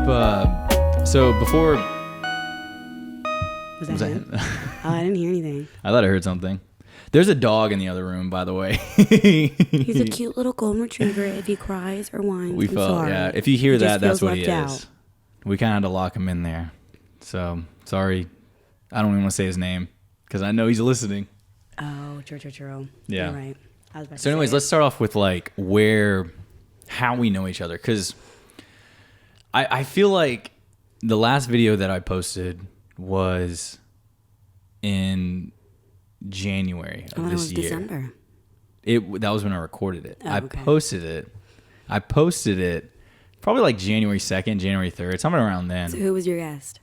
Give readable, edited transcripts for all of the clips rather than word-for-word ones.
So before... Was that him? Oh, I didn't hear anything. I thought I heard something. There's a dog in the other room, by the way. He's a cute little golden retriever. If he cries or whines, yeah. If you hear that, that's what he is. Out. We kind of had to lock him in there. So, sorry. I don't even want to say his name because I know he's listening. Oh, true. Yeah. You're right. I was about to So anyways, let's start off with like how we know each other. Because I feel like the last video that I posted was in January of this year. December. That was when I recorded it. Oh, I okay. posted it probably like January 2nd, January 3rd, somewhere around then. So who was your guest?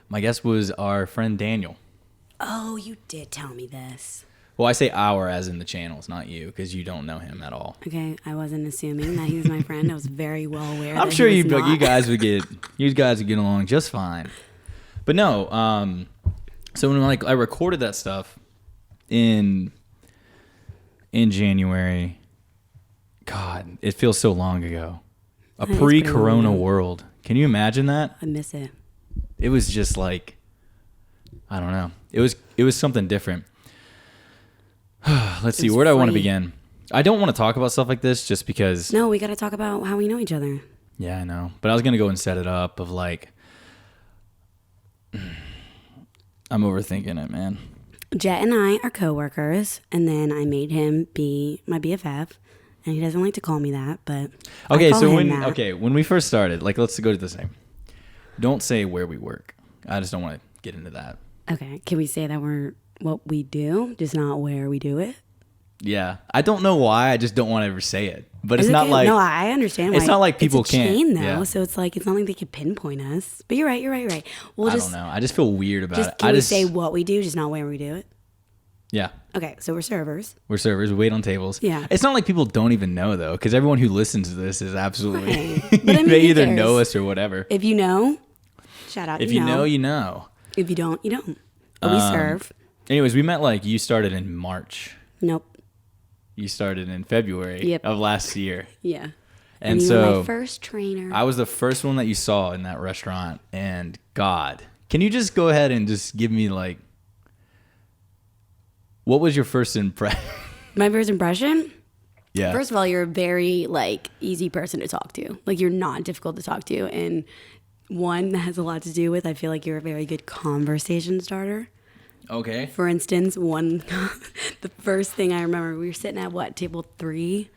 My guest was our friend Daniel. Oh, you did tell me this. Well, I say our as in the channels, not you, because you don't know him at all. Okay, I wasn't assuming that he was my friend. I was very well aware. I'm sure you guys would get along just fine. But no, so when I recorded that stuff in January, God, it feels so long ago. A pre-corona world. Can you imagine that? I miss it. It was just like, I don't know. It was something different. Let's see. Where do I want to begin? I don't want to talk about stuff like this just because. No, we got to talk about how we know each other. Yeah, I know. But I was going to go and set it up of like, I'm overthinking it, man. Jet and I are coworkers, and then I made him be my BFF, and he doesn't like to call me that, but okay. So when we first started, like, let's go to the same. Don't say where we work. I just don't want to get into that. Okay, can we say that we're what we do, just not where we do it? Yeah, I don't know why. I just don't want to ever say it. But it's not okay. like no, I understand. It's not like people it's a chain, can't. though, Yeah. so it's like it's not like they can pinpoint us. But you're right. I don't know. I just feel weird about it. Can we say what we do, just not where we do it? Yeah. Okay, so we're servers. We're servers. We wait on tables. Yeah. It's not like people don't even know though, because everyone who listens to this is absolutely. Right. But I mean, they who either cares? know us or whatever. If you know, shout out. If you know, you know. If you don't, you don't. But we serve. Anyways, we met like you started in March. Nope. You started in February of last year. Yeah. And you so were my first trainer. I was the first one that you saw in that restaurant. And God, can you just go ahead and just give me like, what was your first impression? My first impression? Yeah. First of all, you're a very like easy person to talk to. Like you're not difficult to talk to. And one that has a lot to do with, I feel like you're a very good conversation starter. Okay. For instance, the first thing I remember, we were sitting at table 3?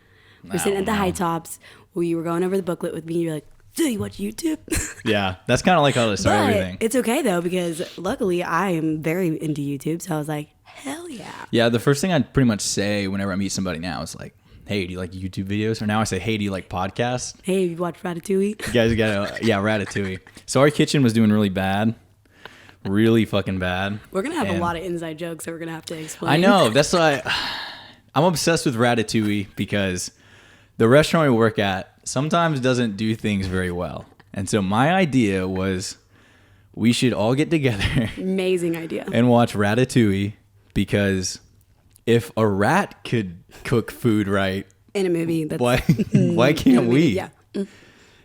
We were sitting at the high tops where you were going over the booklet with me. You're like, so you watch YouTube? Yeah, that's kind of like how to start everything. It's okay though, because luckily I am very into YouTube. So I was like, hell yeah. Yeah, the first thing I'd pretty much say whenever I meet somebody now is like, hey, do you like YouTube videos? Or now I say, hey, do you like podcasts? Hey, you watch Ratatouille? You guys got Ratatouille. So our kitchen was doing really bad. Really fucking bad. We're going to have a lot of inside jokes that we're going to have to explain. I know. That's why I'm obsessed with Ratatouille, because the restaurant we work at sometimes doesn't do things very well. And so my idea was we should all get together. Amazing idea. And watch Ratatouille, because if a rat could cook food right in a movie, that's why can't we? Yeah.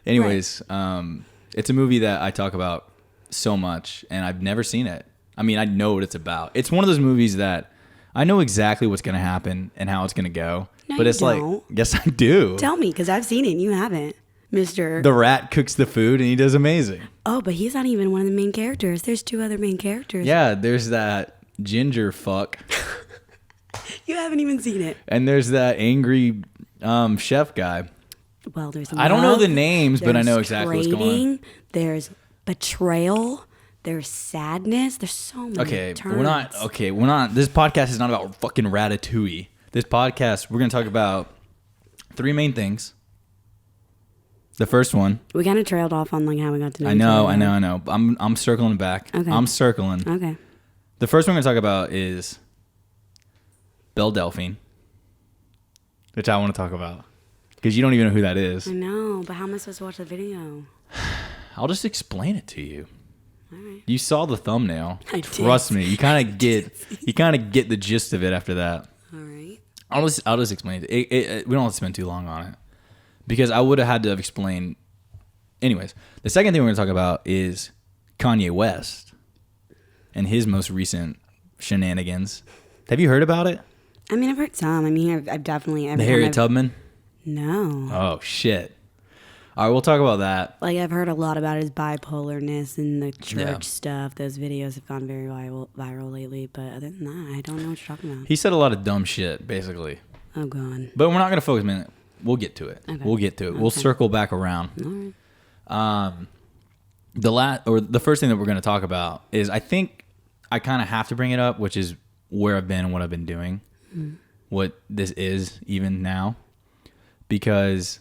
Anyways, it's a movie that I talk about so much, and I've never seen it. I mean, I know what it's about. It's one of those movies that I know exactly what's going to happen and how it's going to go. No, but it's don't. like, yes, I do. Tell me, because I've seen it and you haven't, Mr. The rat cooks the food and he does amazing. Oh, but he's not even one of the main characters. There's 2 other main characters. Yeah, there's that ginger fuck. You haven't even seen it. And there's that angry chef guy. Well, there's I don't know the names, but I know exactly what's going on. There's betrayal. There's sadness. There's so many terms. We're not. This podcast is not about fucking Ratatouille. This podcast, we're going to talk about 3 main things. The first one. We kind of trailed off on like how we got to know. I know. I'm circling back. Okay. I'm circling. Okay. The first one we're going to talk about is Belle Delphine, which I want to talk about, because you don't even know who that is. I know, but how am I supposed to watch the video? I'll just explain it to you. All right. You saw the thumbnail. I Trust did. me. You kind of get the gist of it after that. All right. I'll just explain it. We don't have to spend too long on it, because I would have had to have explained anyways, the second thing we're going to talk about is Kanye West and his most recent shenanigans. Have you heard about it? I mean, I've heard some. I mean, I've definitely... The Harriet Tubman? No. Oh, shit. All right, we'll talk about that. Like, I've heard a lot about his bipolarness and the church stuff. Those videos have gone very viral lately. But other than that, I don't know what you're talking about. He said a lot of dumb shit, basically. Oh, God. But we're not going to focus, man. We'll get to it. Okay. We'll get to it. Okay. We'll circle back around. All right. The first thing that we're going to talk about is, I think I kind of have to bring it up, which is where I've been and what I've been doing. What this is even now. Because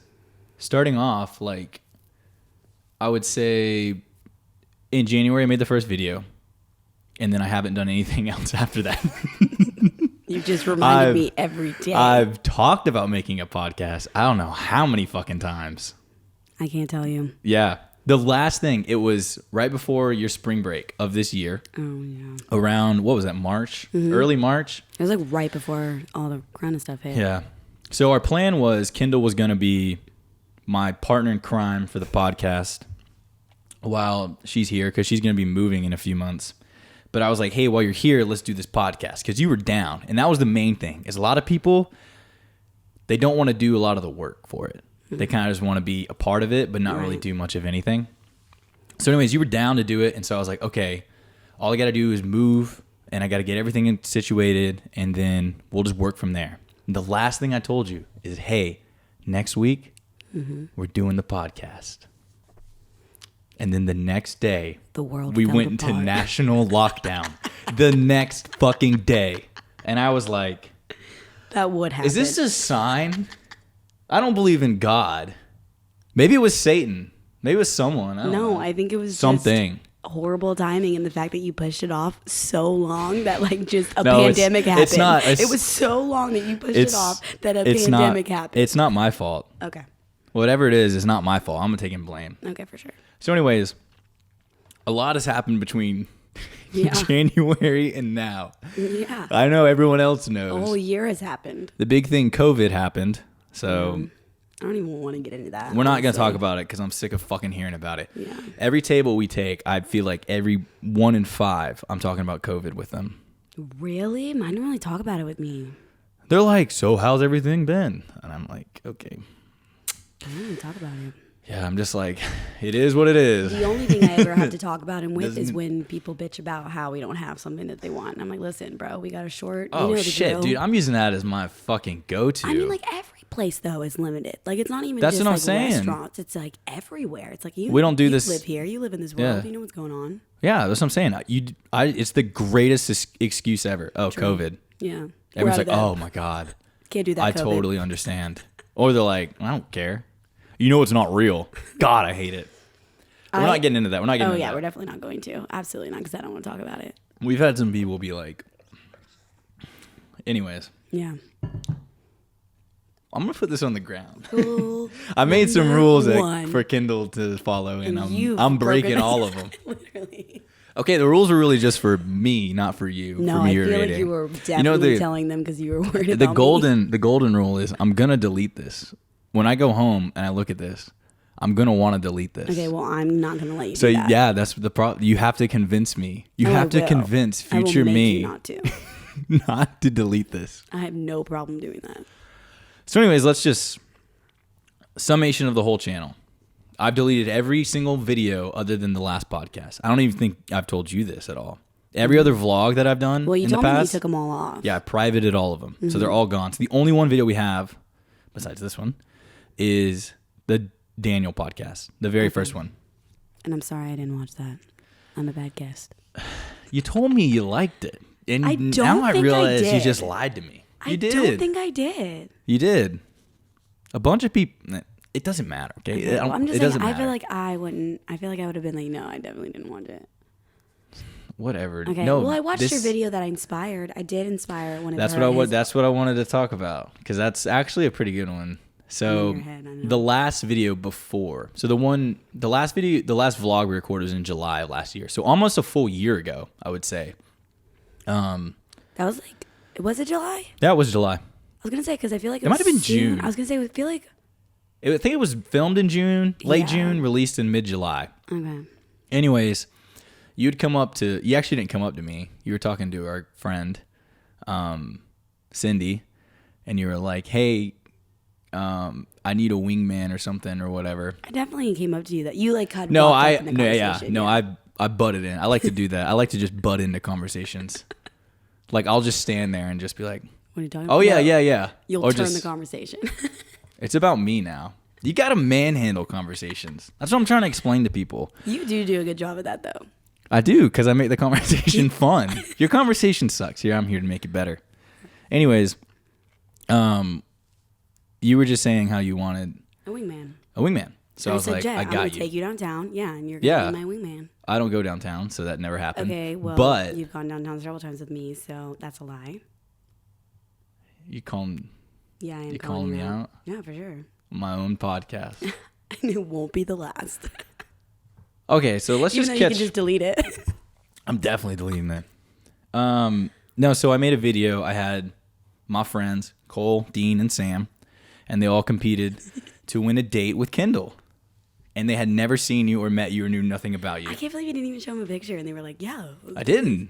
starting off, like, I would say in January I made the first video, and then I haven't done anything else after that. You just reminded me every day. I've talked about making a podcast. I don't know how many fucking times. I can't tell you. Yeah. The last thing, it was right before your spring break of this year. Oh, yeah. Around, what was that, March? Early March? It was like right before all the Corona stuff hit. Yeah. So our plan was Kendall was going to be my partner in crime for the podcast while she's here, because she's going to be moving in a few months. But I was like, hey, while you're here, let's do this podcast, because you were down. And that was the main thing, is a lot of people, they don't want to do a lot of the work for it. They kind of just want to be a part of it, but not really do much of anything. So anyways, you were down to do it. And so I was like, okay, all I got to do is move, and I got to get everything situated, and then we'll just work from there. And the last thing I told you is, hey, next week, we're doing the podcast. And then the next day, we went into national lockdown. The next fucking day. And I was like, that would happen. Is this a sign? I don't believe in God. Maybe it was Satan. Maybe it was someone. I don't know. I think it was something. Just horrible timing, and the fact that you pushed it off so long that like just a pandemic happened. It's not. It was so long that you pushed it off that a pandemic happened. It's not my fault. Okay. Whatever it is, it's not my fault. I'm going to take blame. Okay, for sure. So anyways, a lot has happened between January and now. Yeah. I know everyone else knows. A whole year has happened. The big thing, COVID, happened. So I don't even want to get into that. We're not going to talk about it because I'm sick of fucking hearing about it. Yeah. Every table we take, I feel like every 1 in 5, I'm talking about COVID with them. Really? Mine don't really talk about it with me. They're like, so how's everything been? And I'm like, okay. I don't even talk about it. Yeah, I'm just like, it is what it is. The only thing I ever have to talk about him with is when people bitch about how we don't have something that they want. And I'm like, listen, bro, we got a short. Oh, shit, dude. I'm using that as my fucking go-to. I mean, like, every place, though, is limited. Like, it's not even That's just what I'm like saying. Restaurants. It's like everywhere. It's like we don't do this. You live here. You live in this world. You know what's going on. Yeah, that's what I'm saying. It's the greatest excuse ever. Oh, True. COVID. Yeah. Everyone's like, oh, my God. Can't do that, I COVID. totally understand. Or they're like, I don't care. You know it's not real. God, I hate it. We're not getting into that. We're not getting into that. We're definitely not going to. Absolutely not, because I don't want to talk about it. We've had some people be like, anyways. Yeah. I'm going to put this on the ground. Cool. I made some rules for Kendall to follow, and I'm breaking all of them. Literally. Okay, the rules were really just for me, not for you. No, for me I feel like you were definitely telling them because you were worried about me. The golden rule is I'm going to delete this. When I go home and I look at this, I'm going to want to delete this. Okay, well, I'm not going to let you do that. So, yeah, that's the problem. You have to convince me. You have to convince future me not to. not to delete this. I have no problem doing that. So anyways, let's just summation of the whole channel. I've deleted every single video other than the last podcast. I don't even think I've told you this at all. Every other vlog that I've done you in the told me you past, took them all off. Yeah, I privated all of them. So they're all gone. So the only one video we have, besides this one, is the Daniel podcast, the very first one. And I'm sorry I didn't watch that. I'm a bad guest. You told me you liked it. And I don't now I think realize I you did. just lied to me. You did. I don't think I did. You did. A bunch of people. It doesn't matter. Okay. Well, I'm just it saying, doesn't I matter. feel like I wouldn't. I feel like I would have been like, no, I definitely didn't watch it. Whatever. Okay. No, well, I watched your video that I inspired. I did inspire one of That's what I wanted to talk about, because that's actually a pretty good one. So the last video before, the last vlog we recorded was in July of last year. So almost a full year ago, I would say. That was was it July? That was July. I was gonna say, because I feel like it might have been June. I was gonna say, I feel like I think it was filmed in June, late Yeah. June, released in mid-July. Okay. Anyways, you actually didn't come up to me. You were talking to our friend, Cindy, and you were like, hey, I need a wingman or something or whatever. I definitely came up to you that you like kind of No, walked up in the conversation. I butted in. I like to do that. I like to just butt into conversations. Like I'll just stand there and just be like, What are you talking about? oh yeah. You'll Or turn just, the conversation. it's about me now. You got to manhandle conversations. That's what I'm trying to explain to people. You do a good job of that though. I do, because I make the conversation fun. Your conversation sucks. I'm here to make it better. Anyways, you were just saying how you wanted A wingman. a wingman. So I was said, like, Jet, I I'm gonna got you. take you downtown. Yeah, and you're gonna be my wingman. I don't go downtown, so that never happened. Okay, well, but you've gone downtown several times with me, so that's a lie. you calling Yeah, I am. you calling me out? Yeah, for sure. My own podcast. And it won't be the last. Okay, so let's Even just though catch. you can just delete it. I'm definitely deleting that. No, so I made a video. I had my friends Cole, Dean, and Sam, and they all competed to win a date with Kendall. And they had never seen you or met you or knew nothing about you. I can't believe you didn't even show them a picture, and they were like, "Yeah." I didn't.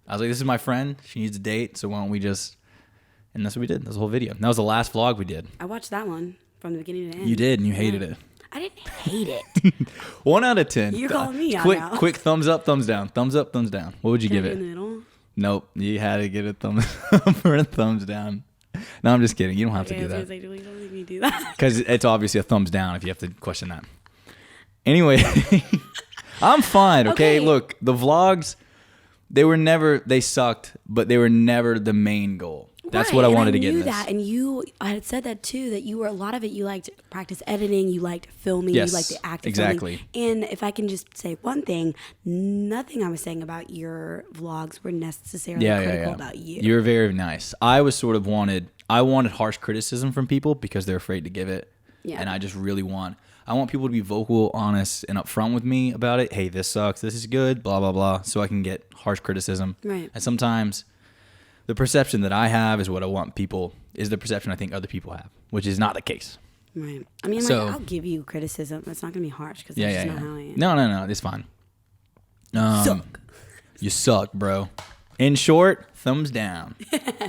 I was like, this is my friend. She needs a date, so why don't we just... And that's what we did. That was the whole video. That was the last vlog we did. I watched that one from the beginning to the end. You did, and you hated it. I didn't hate it. 1 out of 10. You're calling me out now. Quick thumbs up, thumbs down. Thumbs up, thumbs down. What would you give In it? the middle. Nope. You had to get a thumbs up or a thumbs down. No, I'm just kidding. You don't have to do I was that. gonna say, please don't make me do that. Because it's obviously a thumbs down if you have to question that. Anyway, I'm fine, okay? Okay. Look, the vlogs, they sucked, but they were never the main goal. That's what I wanted to get in this. That, and I had said that too. That you were a lot of it. You liked practice editing. You liked filming. Yes, you liked the act of exactly. filming. And if I can just say one thing, nothing I was saying about your vlogs were necessarily critical about you. You're very nice. I wanted harsh criticism from people because they're afraid to give it. Yeah. And I just really I want people to be vocal, honest, and upfront with me about it. Hey, this sucks. This is good. Blah, blah, blah. So I can get harsh criticism. Right. And sometimes the perception that I have is what I want is the perception I think other people have, which is not the case. Right. I mean, So- I'll give you criticism. It's not going to be harsh because that's just not how I am. No. It's fine. Suck. You suck, bro. In short, thumbs down.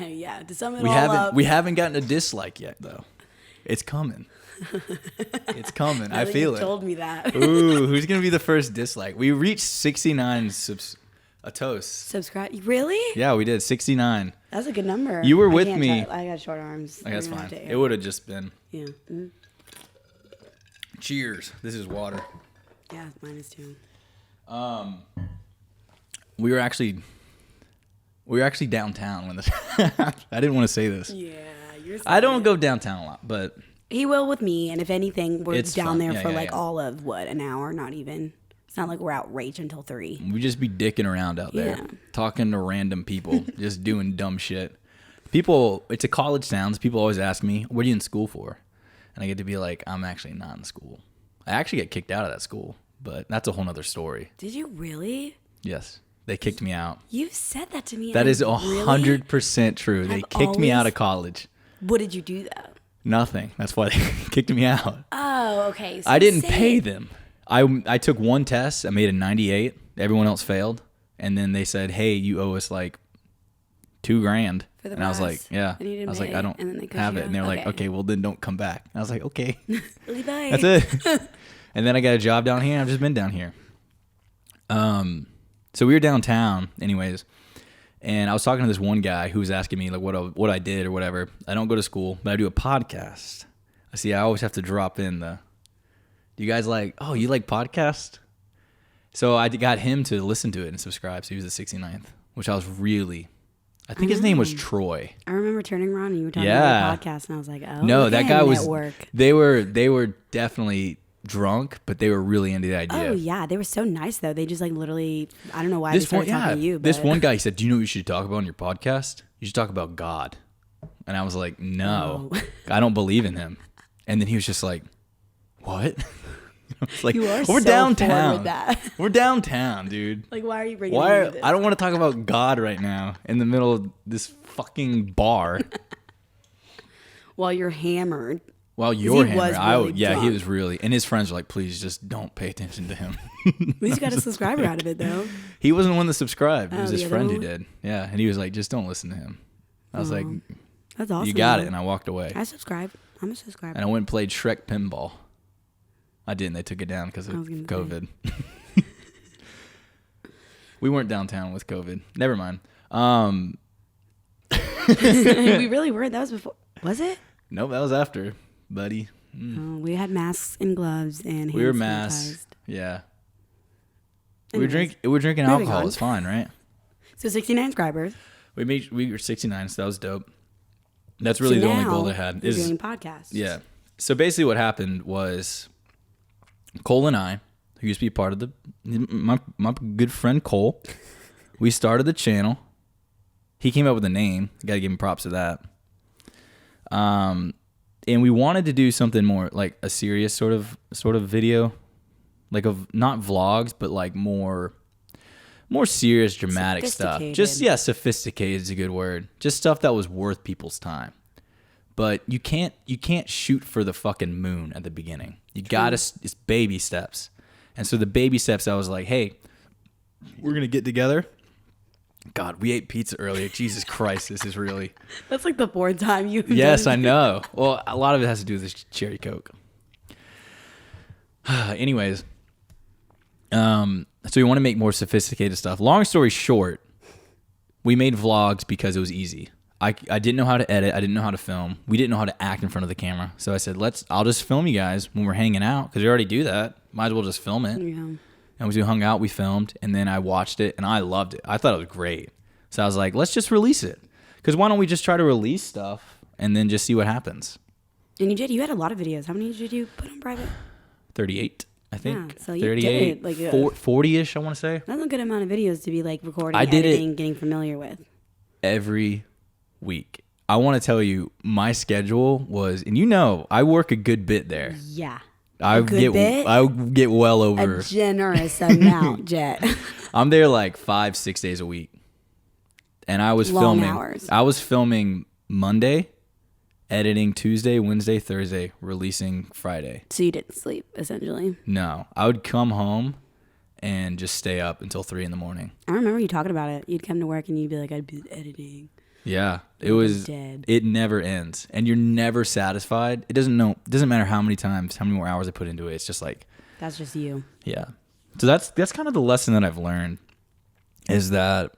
Yeah. To sum it all up. We haven't gotten a dislike yet, though. It's coming. It's coming. I feel it. Told me that. Ooh, who's gonna be the first dislike? We reached 69 a toast. Subscribe. Really? Yeah, we did 69. That's a good number. You were I with can't me. I got short arms. Like, that's You're gonna fine. have to It would have just been. Yeah. Mhm. Cheers. This is water. Yeah, mine is too. We were actually downtown when this. I didn't want to say this. Yeah, you're. I don't go downtown a lot, but He will with me, and if anything, we're It's down fun. there Yeah, for yeah, like yeah. all of an hour, not even. It's not like we're out rage until 3. we just be dicking around out there, Yeah. talking to random people, just doing dumb shit. People, it's a college town, so people always ask me, "What are you in school for?" And I get to be like, "I'm actually not in school. I actually get kicked out of that school, but that's a whole nother story." Did you really? Yes, they kicked me out. You said that to me. That and is I really- 100% true. They I've kicked me out always- of college. What did you do though? Nothing. That's why they kicked me out. Oh, okay. So I didn't say pay it. them. I took one test. I made a 98. Everyone else failed. And then they said, "Hey, you owe us like $2,000." For the And I was like, class. "Yeah." And you didn't I was like, pay, "I don't and then they cut have you it." And they were out? like, Okay. "Okay, well then don't come back." And I was like, "Okay." Really bye. That's it. And then I got a job down here. I've just been down here. So we were downtown anyways. And I was talking to this one guy who was asking me like what I did or whatever. I don't go to school, but I do a podcast. I always have to drop in do you guys you like podcasts? So I got him to listen to it and subscribe. So he was the 69th, which I think his name was Troy. I remember turning around and you were talking Yeah. about your podcast, and I was like, oh, No, look that at guy him, was, network. they were definitely drunk, but they were really into the idea. Oh yeah, they were so nice though. They just like literally, I don't know why they started talking to you. But This one guy, he said, "Do you know what you should talk about on your podcast? You should talk about God." And I was like, "No, I don't believe in him." And then he was just like, "What?" It's like, You are we're so forward downtown. with that. We're downtown, dude. Like, why are you bringing me into this? I don't want to talk about God right now in the middle of this fucking bar. While you're hammered. Well, your he was hammer. really He drunk. was really, and his friends were like, please just don't pay attention to him. At least you got a subscriber out of it, though. He wasn't the one that subscribed. It was Oh, his the friend other who one? did. Yeah, and he was like, just don't listen to him. I was like, That's awesome. you got though. it, and I walked away. I subscribe. I'm a subscriber. And I went and played Shrek Pinball. I didn't. They took it down because of I was gonna COVID. We weren't downtown with COVID. Never mind. We really weren't. That was before. Was it? Nope, that was after, buddy. We had masks and gloves and hand We were sanitized. masked. Yeah. Anyways, We were drinking moving alcohol. on. It's fine, right? So 69 subscribers. We were 69, so that was dope. That's really So the only now goal they had. we're doing podcasts. Yeah. So basically, what happened was Cole and I, who used to be part of my good friend Cole, we started the channel. He came up with a name. Got to give him props to that. And we wanted to do something more like a serious sort of video, like of not vlogs, but like more serious, dramatic stuff. Just sophisticated is a good word. Just stuff that was worth people's time. But you can't shoot for the fucking moon at the beginning. You gotta, it's baby steps. And so the baby steps, I was like, hey, we're gonna get together. God, we ate pizza earlier. Jesus Christ, this is really. That's like the fourth time you. Yes, I know. Well, a lot of it has to do with this cherry Coke. Anyways, so we want to make more sophisticated stuff. Long story short, we made vlogs because it was easy. I didn't know how to edit. I didn't know how to film. We didn't know how to act in front of the camera. So I said, I'll just film you guys when we're hanging out because we already do that. Might as well just film it. Yeah. And we hung out, we filmed, and then I watched it, and I loved it. I thought it was great. So I was like, let's just release it. Because why don't we just try to release stuff and then just see what happens? And you had a lot of videos. How many did you put on private? 38, I think. Yeah, so you 38, did it, 40-ish, I want to say. That's a good amount of videos to be like recording, I did editing, getting familiar with. Every week. I want to tell you, my schedule was, and I work a good bit there. Yeah. I get well over a generous amount, Jet. I'm there like 5-6 days a week, and I was Long filming. hours. I was filming Monday, editing Tuesday, Wednesday, Thursday, releasing Friday. So you didn't sleep, essentially. No, I would come home and just stay up until 3 a.m. I remember you talking about it. You'd come to work and you'd be like, I'd be editing. Yeah, it was. Dead. It never ends, and you're never satisfied. It doesn't matter how many more hours I put into it. It's just like that's just you. Yeah. So that's kind of the lesson that I've learned is that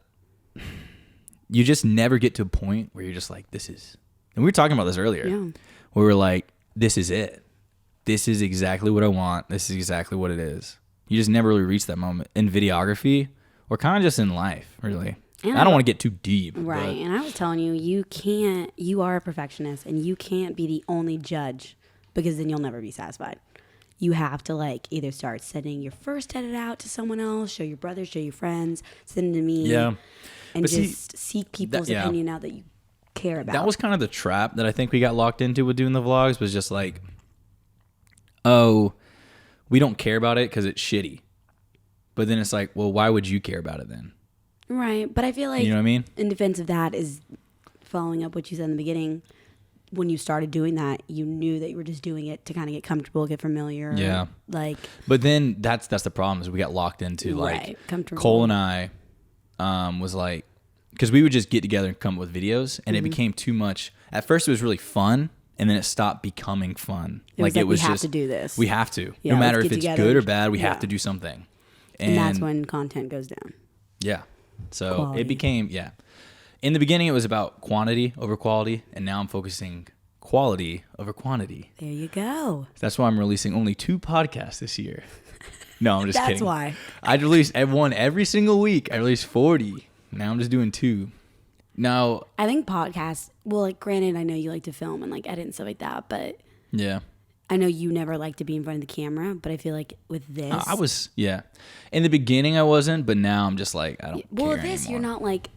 you just never get to a point where you're just like, this is. And we were talking about this earlier. Yeah. Where we were like, this is it. This is exactly what I want. This is exactly what it is. You just never really reach that moment in videography or kind of just in life, really. And I don't want to get too deep. Right. But. And I was telling you, you are a perfectionist and you can't be the only judge because then you'll never be satisfied. You have to like either start sending your first edit out to someone else, show your brothers, show your friends, send it to me. Yeah. And But just seek people's opinion out that you care about. That was kind of the trap that I think we got locked into with doing the vlogs was just like, oh, we don't care about it because it's shitty. But then it's like, well, why would you care about it then? Right, but I feel like you know what I mean? In defense of that is following up what you said in the beginning. When you started doing that, you knew that you were just doing it to kind of get comfortable, get familiar. Yeah. Like. But then that's the problem is we got locked into like Cole and I was like, because we would just get together and come up with videos, and it became too much. At first, it was really fun, and then it stopped becoming fun. It was we have to do this. We have to, yeah, no matter if it's good or bad. We have to do something, and that's when content goes down. Yeah. So it became, in the beginning, it was about quantity over quality, and now I'm focusing quality over quantity. There you go. That's why I'm releasing only 2 podcasts this year. No, I'm just kidding. That's why. I release one every single week. I release 40. Now I'm just doing 2. Now, I think podcasts, well, like, granted, I know you like to film and, like, edit and stuff like that, but yeah. I know you never like to be in front of the camera, but I feel like with this. I was, in the beginning I wasn't, but now I'm just like, I don't care Well, this, anymore. you're not, like,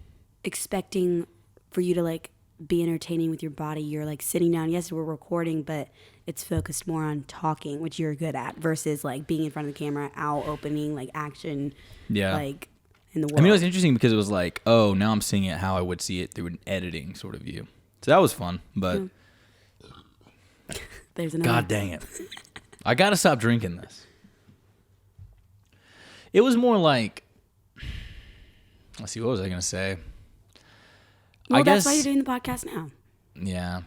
expecting for you to, like, be entertaining with your body. You're, like, sitting down. Yes, we're recording, but it's focused more on talking, which you're good at, versus, like, being in front of the camera, out opening, like, action. Yeah. Like, in the world. I mean, it was interesting because it was like, oh, now I'm seeing it how I would see it through an editing sort of view. So that was fun, but There's another. God dang it. I got to stop drinking this. It was more like, let's see, what was I going to say? Well, I that's guess, why you're doing the podcast now. Yeah.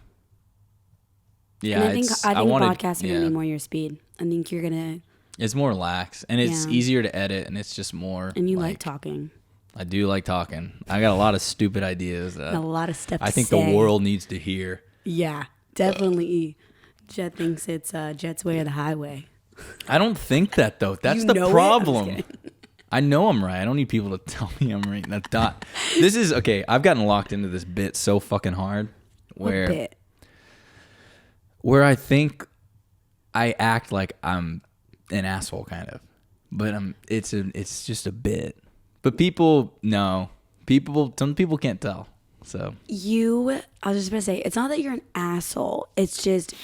Yeah, And I think podcasts are going to be more your speed. I think you're going to... It's more lax, and it's easier to edit, and it's just more... And you like talking. I do like talking. I got a lot of stupid ideas that a lot of stuff I think the world needs to hear. Yeah, definitely. Jet thinks it's Jet's way or the highway. I don't think that, though. That's the problem. I know I'm right. I don't need people to tell me I'm right. This is... Okay, I've gotten locked into this bit so fucking hard. Where, what bit? Where I think I act like I'm an asshole, kind of. But it's just a bit. But some people can't tell. So I was just going to say, it's not that you're an asshole. It's just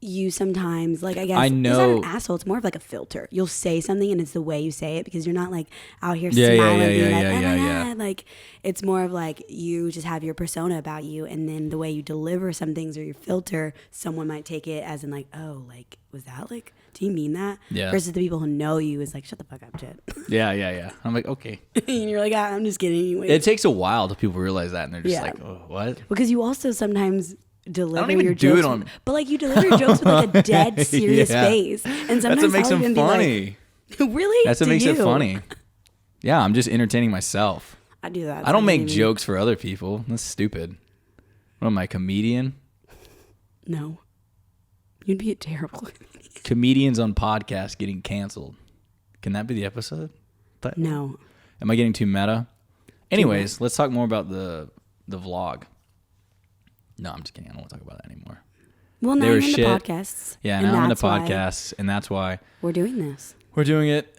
you sometimes, like, I guess, I know. It's not an asshole. It's more of like a filter. You'll say something and it's the way you say it because you're not like out here smiling being like, like, it's more of like you just have your persona about you, and then the way you deliver some things or your filter, someone might take it as in like, oh, like, was that like, do you mean that? Yeah. Versus the people who know you is like, shut the fuck up, Jet. Yeah. I'm like, okay. And you're like, I'm just kidding anyway. It takes a while till people realize that, and they're just like, oh, what? Because you also sometimes deliver I don't even your do jokes it on... but like you deliver your jokes with like a dead serious face, and sometimes that's what makes them funny. Like, really? That's what makes it funny. Yeah, I'm just entertaining myself. I do that. I don't make jokes for other people. That's stupid. What am I, a comedian? No. You'd be a terrible comedian. Comedians on podcasts getting canceled. Can that be the episode? No. Am I getting too meta? Anyways, let's talk more about the vlog. No, I'm just kidding. I don't want to talk about that anymore. Well, now you're into podcasts. Yeah, now I'm into podcasts, and that's why we're doing this. We're doing it.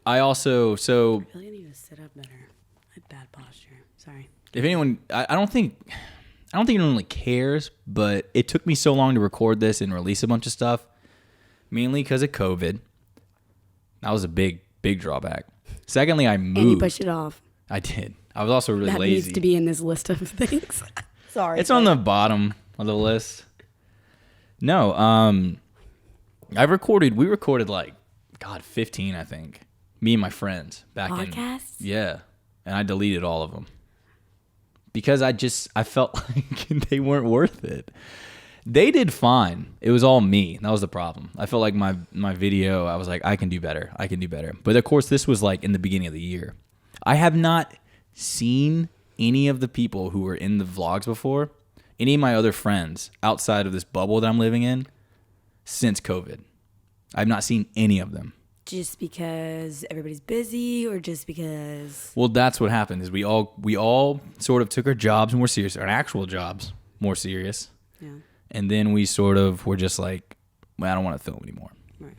I also I really need to sit up better. I have bad posture. Sorry. If anyone, I don't think anyone really cares, but it took me so long to record this and release a bunch of stuff, mainly because of COVID. That was a big drawback. Secondly, I moved. And you pushed it off. I did. I was also really lazy. That needs to be in this list of things. Sorry. It's on the bottom of the list. No, we recorded like, 15, I think. Me and my friends back in. Podcasts? Yeah. And I deleted all of them. Because I felt like they weren't worth it. They did fine. It was all me. That was the problem. I felt like my video, I was like, I can do better. But of course, this was like in the beginning of the year. I have not seen any of the people who were in the vlogs before, any of my other friends outside of this bubble that I'm living in, since COVID. I've not seen any of them. Just because everybody's busy, or just because... Well, that's what happened, is we all sort of took our jobs more serious, our actual jobs more serious. Yeah. And then we sort of were just like, well, I don't want to film anymore. Right.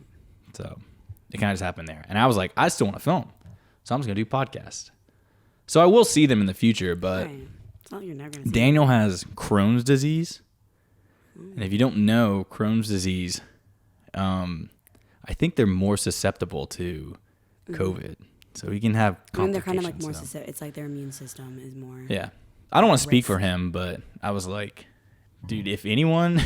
So it kind of just happened there. And I was like, I still want to film. So I'm just going to do podcasts. So I will see them in the future, but right. It's not like you're never gonna see Daniel has Crohn's disease. And if you don't know Crohn's disease, I think they're more susceptible to COVID. So he can have complications. I mean, they're kind of like more susceptible. It's like their immune system is more... Yeah. I don't want to speak for him, but I was like, dude, if anyone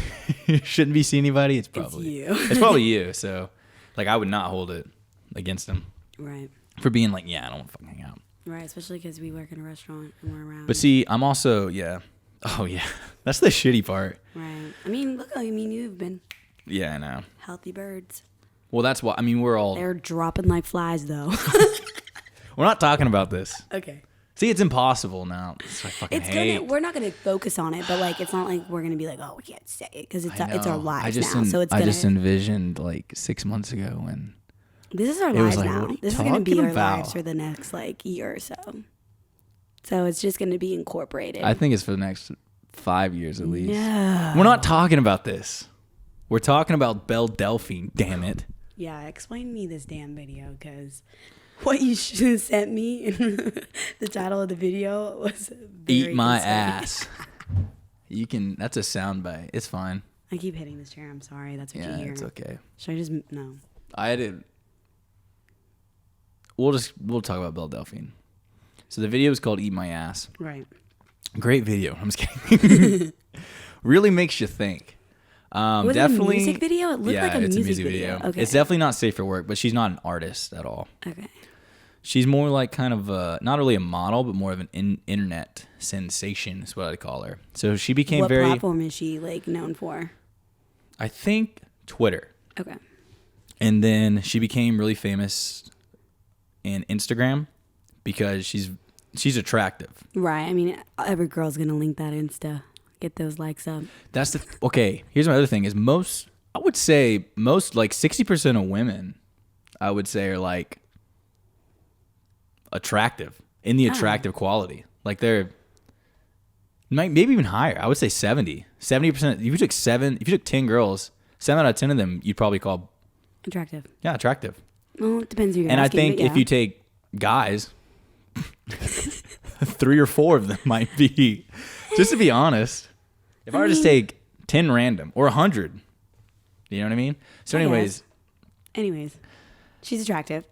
shouldn't be seeing anybody, it's probably you. It's probably you. So, like, I would not hold it against him. Right. For being like, yeah, I don't want to fucking hang out. Right, especially because we work in a restaurant and we're around. But see, I'm also, yeah. Oh, yeah. That's the shitty part. Right. I mean, look, you've been... Yeah, I know. Healthy birds. Well, that's why, I mean, we're all... They're dropping like flies, though. We're not talking about this. Okay. See, it's impossible now. It's like fucking hate. We're not gonna focus on it, but like, it's not like we're gonna be like, oh, we can't say it, because it's our lives now. So it's I just envisioned like 6 months ago when... This is our lives like, now. This is going to be our lives for the next like year or so. So it's just going to be incorporated. I think it's for the next 5 years at least. No. We're not talking about this. We're talking about Belle Delphine, damn it. Yeah, explain me this damn video, because what you should have sent me in the title of the video was Eat My Ass. You can, that's a soundbite. It's fine. I keep hitting this chair. I'm sorry. That's what you hear. Yeah, it's okay. Should I just, no. I did. We'll talk about Belle Delphine. So the video is called Eat My Ass. Right. Great video. I'm just kidding. Really makes you think. Was Definitely it a music video? It looked like a it's music video. Okay. It's definitely not safe for work, but she's not an artist at all. Okay. She's more like kind of not really a model, but more of an internet sensation is what I'd call her. So she became What very. What platform is she like known for? I think Twitter. Okay. And then she became really famous in Instagram because she's attractive. Right. I mean, every girl's gonna link that Insta, get those likes up. That's okay. Here's my other thing: is I would say most like 60% of women, I would say are like attractive in the attractive quality. Like they're maybe even higher. I would say 70%. If you took 10 girls, 7 out of 10 of them you'd probably call Attractive. yeah, attractive. Well, it depends who you're And asking, I think but yeah. if you take guys, 3 or 4 of them might be, just to be honest, if I were to just take 10 random or 100, you know what I mean? So anyways, she's attractive.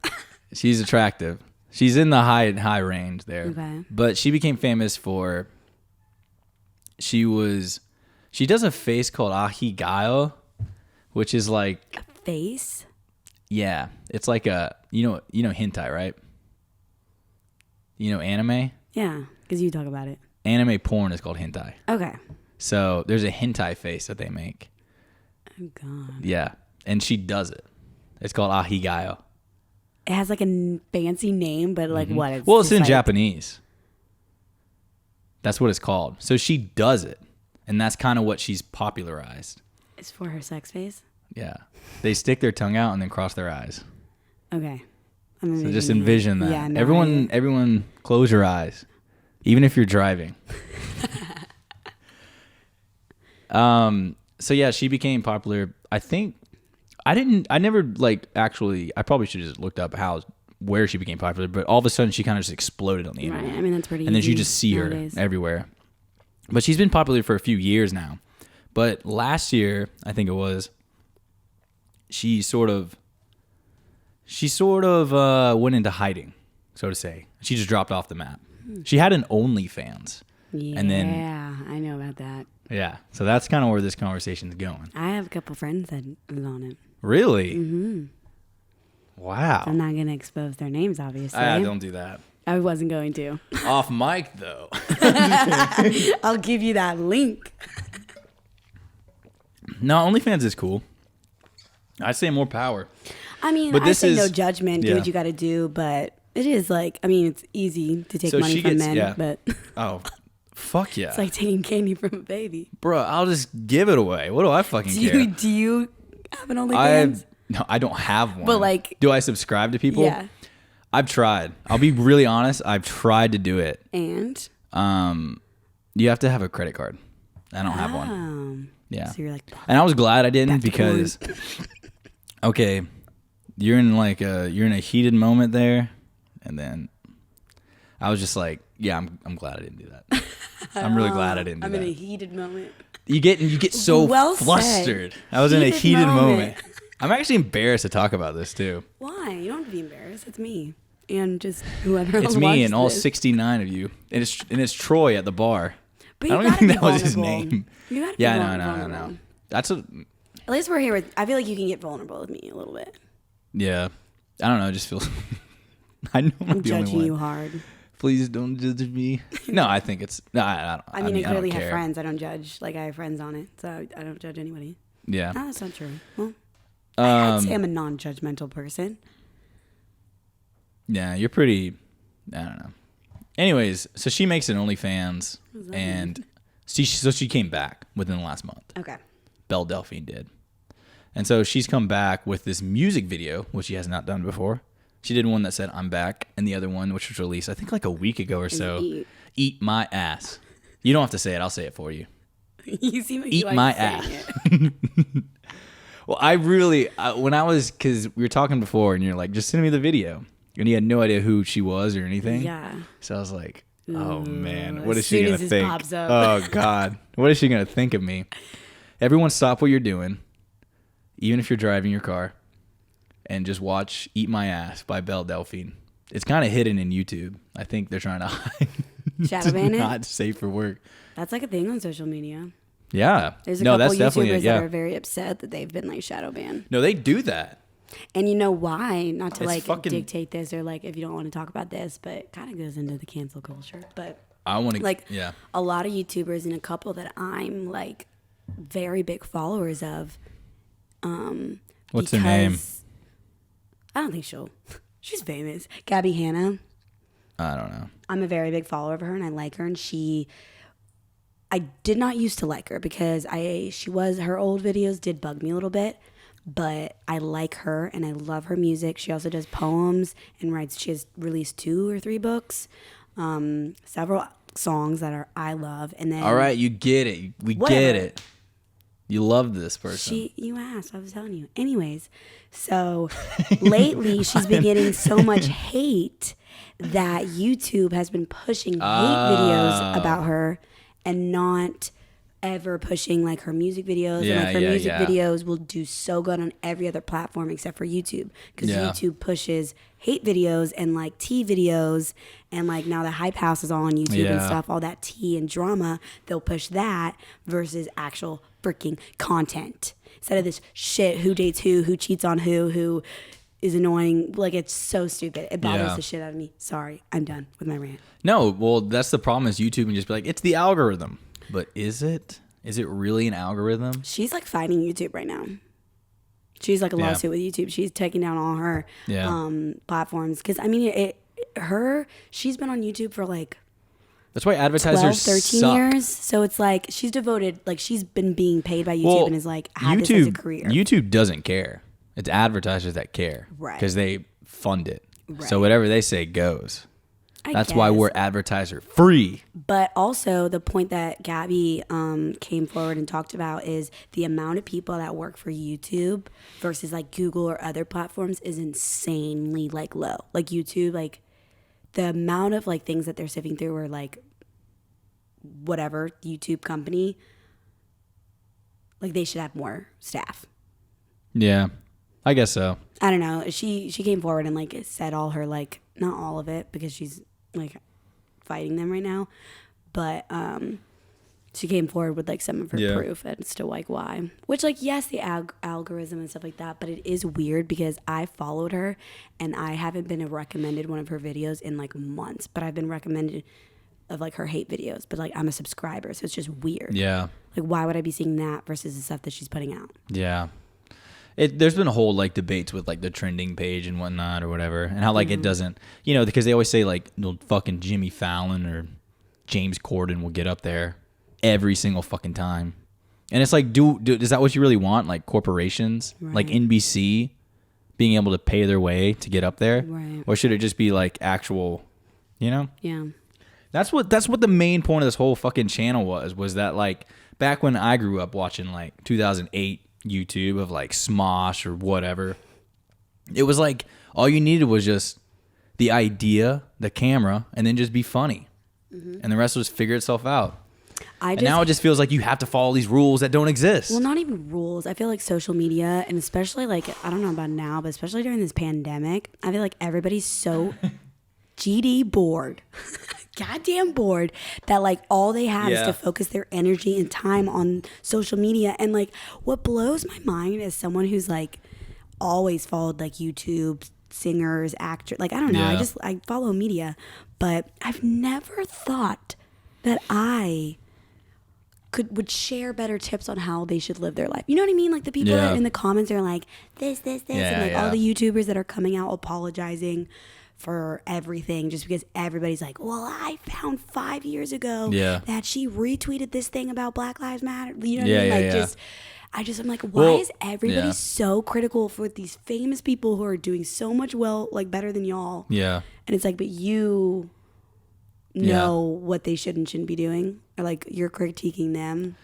she's attractive. She's in the high range there. Okay. But she became famous for, she does a face called Ahigayo, which is like, Face? yeah, it's like a, you know hentai, right? You know anime? Yeah, because you talk about it. Anime porn is called hentai. Okay. So there's a hentai face that they make. Oh, God. Yeah. And she does it. It's called Ahigayo. It has like a fancy name, but like what? It's just in like, Japanese. That's what it's called. So she does it. And that's kind of what she's popularized. It's for her sex face? Yeah. They stick their tongue out and then cross their eyes. Okay. So just envision that. Yeah, no, Everyone close your eyes. Even if you're driving. So yeah, she became popular. I think I never like actually, I probably should have just looked up where she became popular, but all of a sudden she kind of just exploded on the internet. Right. I mean, that's pretty And then easy you just see nowadays. her everywhere. But she's been popular for a few years now. But last year, I think it was, she sort of went into hiding, so to say. She just dropped off the map. She had an OnlyFans. Yeah, And then, I know about that. yeah. So that's kind of where this conversation is going. I have a couple friends that was on it. Really? Mm-hmm. Wow. I'm not going to expose their names, obviously. Don't do that. I wasn't going to. Off mic, though. I'll give you that link. No, OnlyFans is cool. I'd say more power. I mean, But I this say no is- judgment. yeah. Do what you got to do, but it is like, I mean, it's easy to take So money she from gets- men, yeah. but Oh, fuck yeah. it's like taking candy from a baby. Bro, I'll just give it away. What do I fucking care? Do you have an OnlyFans? No, I don't have one. But, like- do I subscribe to people? Yeah. I've tried. I'll be really honest. I've tried to do it. And? You have to have a credit card. I don't have one. Yeah. So you're like, And I was glad I didn't Back to porn. because, okay, you're in a heated moment there, and then I was just like, yeah, I'm glad I didn't do that. I'm really glad I didn't do I'm that. in a heated moment. You get so Well said. flustered. I was in a Heated heated moment. moment. I'm actually embarrassed to talk about this too. Why? You don't have to be embarrassed. It's me. And just whoever else It's me watches and all this. 69 of you. And it's Troy at the bar. But I you don't even gotta think be that was his vulnerable. name. You gotta be Yeah, no. vulnerable. That's a At least we're here with, I feel like you can get vulnerable with me a little bit. yeah. I don't know. It just feels. I know I'm I'm the only judging one. you hard. Please don't judge me. No, I think it's. No, I mean, I don't clearly have care. friends. I don't judge. Like, I have friends on it. So I don't judge anybody. Yeah. No, that's not true. Well, I'd say Um. I'm a non-judgmental person. Yeah, you're pretty. I don't know. Anyways, so she makes an OnlyFans, and she came back within the last month. Okay. Belle Delphine did. And so she's come back with this music video, which she has not done before. She did one that said, I'm back, and the other one, which was released, I think like a week ago or so, Eat My Ass. You don't have to say it. I'll say it for you. You seem like Eat you like my saying ass. it. Well, because we were talking before, and you're like, just send me the video. And you had no idea who she was or anything. Yeah. So I was like, oh, man, Ooh, what as is she soon going as to this think? pops up. Oh, God. What is she going to think of me? Everyone stop what you're doing, even if you're driving your car, and just watch Eat My Ass by Belle Delphine. It's kind of hidden in YouTube. I think they're trying to hide. Shadow ban it? Not safe for work. That's like a thing on social media. Yeah. There's a no, couple that's definitely YouTubers yeah. that are very upset that they've been like shadow banned. No, they do that. And you know why? Not to It's like fucking- dictate this or like if you don't want to talk about this, but it kind of goes into the cancel culture. But I want to like yeah. a lot of YouTubers and a couple that I'm like very big followers of. What's her name? I don't think she's famous. Gabby Hanna. I don't know. I'm a very big follower of her and I like her, and I did not used to like her because her old videos did bug me a little bit, but I like her and I love her music. She also does poems and she has released 2 or 3 books, several songs that I love. And then All right, you get it. We get it. You love this person. You asked, I was telling you. Anyways, so lately she's been getting so much hate that YouTube has been pushing hate videos about her and not ever pushing like her music videos. And like her music videos will do so good on every other platform except for YouTube, because YouTube pushes hate videos and like tea videos, and like now the Hype House is all on YouTube and stuff, all that tea and drama, they'll push that versus actual freaking content instead of this shit, who dates who cheats on who is annoying. Like, it's so stupid. It bothers the shit out of me. Sorry, I'm done with my rant. No, well, that's the problem is YouTube and just be like, it's the algorithm. But is it? Is it really an algorithm? She's like fighting YouTube right now. She's like a lawsuit with YouTube. She's taking down all her platforms. Because, I mean, she's been on YouTube for like that's why advertisers 13 suck. years. So it's like she's devoted, like she's been being paid by YouTube and is like had this as a career. YouTube doesn't care. It's advertisers that care. Right. Because they fund it. Right. So whatever they say goes. That's guess. why we're advertiser free. But also the point that Gabby came forward and talked about is the amount of people that work for YouTube versus like Google or other platforms is insanely like low. Like YouTube, like the amount of like things that they're sifting through, or like whatever YouTube company, like they should have more staff. Yeah, I guess so. I don't know. She came forward and like said all her like, not all of it because she's like fighting them right now, but she came forward with like some of her proof as to like why. Which like yes, the algorithm and stuff like that, but it is weird because I followed her and I haven't been recommended one of her videos in like months, but I've been recommended of like her hate videos, but like I'm a subscriber, so it's just weird. Yeah. Like why would I be seeing that versus the stuff that she's putting out? Yeah. There's been a whole like debates with like the trending page and whatnot or whatever, and how like it doesn't, you know, because they always say like fucking Jimmy Fallon or James Corden will get up there every single fucking time, and it's like, is that what you really want? Like corporations, like NBC, being able to pay their way to get up there, or should it just be like actual, you know? Yeah. That's what the main point of this whole fucking channel was that like back when I grew up watching like 2008 YouTube of like Smosh or whatever, it was like all you needed was just the idea, the camera, and then just be funny, and the rest will just figure itself out. And now it just feels like you have to follow these rules that don't exist. Well, not even rules. I feel like social media, and especially like, I don't know about now, but especially during this pandemic, I feel like everybody's so GD bored. Goddamn bored that like all they have is to focus their energy and time on social media. And like what blows my mind as someone who's like always followed like YouTube singers, actors, like I don't know, I follow media, but I've never thought that I would share better tips on how they should live their life. You know what I mean? Like the people that are in the comments are like this, and like all the YouTubers that are coming out apologizing for everything just because everybody's like, well, I found 5 years ago that she retweeted this thing about Black Lives Matter. You know what I mean? Like I'm like, why is everybody so critical for these famous people who are doing so much like better than y'all? Yeah. And it's like, but you know what they should and shouldn't be doing, or like you're critiquing them.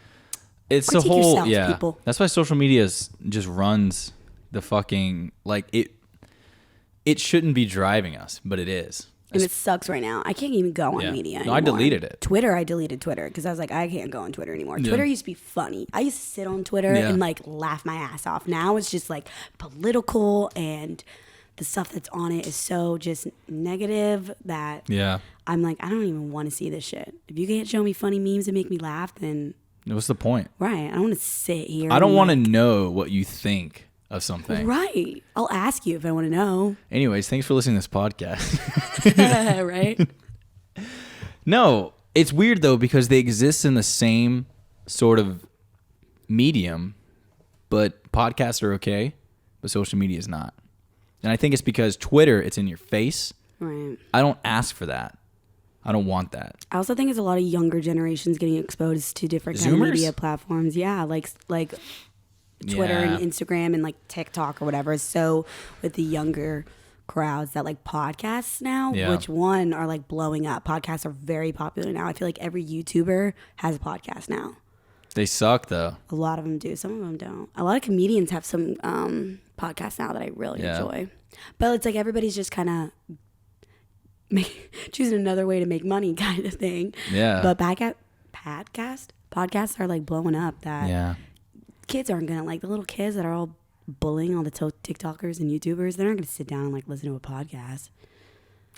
It's Critique the whole yourself, people. That's why social media just runs the fucking like it shouldn't be driving us, but it is. And it sucks right now. I can't even go on media anymore. No, I deleted it. I deleted Twitter because I was like, I can't go on Twitter anymore. Twitter used to be funny. I used to sit on Twitter and like laugh my ass off. Now it's just like political, and the stuff that's on it is so just negative that I'm like, I don't even want to see this shit. If you can't show me funny memes and make me laugh, then What's the point? Right. I don't want to sit here. I don't want to know what you think of something. Right. I'll ask you if I want to know. Anyways, thanks for listening to this podcast. Right. No, it's weird though because they exist in the same sort of medium, but podcasts are okay, but social media is not. And I think it's because Twitter, it's in your face. Right. I don't ask for that. I don't want that. I also think it's a lot of younger generations getting exposed to different kind of media platforms. Yeah, like Twitter and Instagram and like TikTok or whatever. So with the younger crowds that like podcasts now, which one are like blowing up. Podcasts are very popular now. I feel like every YouTuber has a podcast now. They suck though. A lot of them do. Some of them don't. A lot of comedians have some podcasts now that I really enjoy. But it's like everybody's just kind of choosing another way to make money kind of thing. Yeah. But podcasts are like blowing up that kids aren't going to like the little kids that are all bullying all the TikTokers and YouTubers. They're not going to sit down and like listen to a podcast.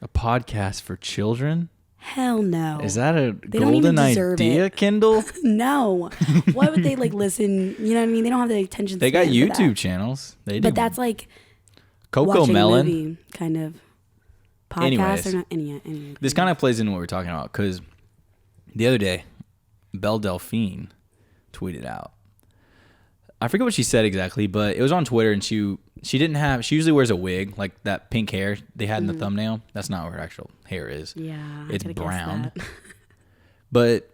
A podcast for children? Hell no. Is that a golden idea, Kendall? No. Why would they like listen? You know what I mean? They don't have the attention span. They got YouTube channels. They do. But that's like Coco Melon movie kind of podcast. Anyways, or not. Anyway. This kind of plays into what we're talking about because the other day, Belle Delphine tweeted out. I forget what she said exactly, but it was on Twitter, and she usually wears a wig, like that pink hair they had in the thumbnail. That's not what her actual hair is. Yeah, it's brown. But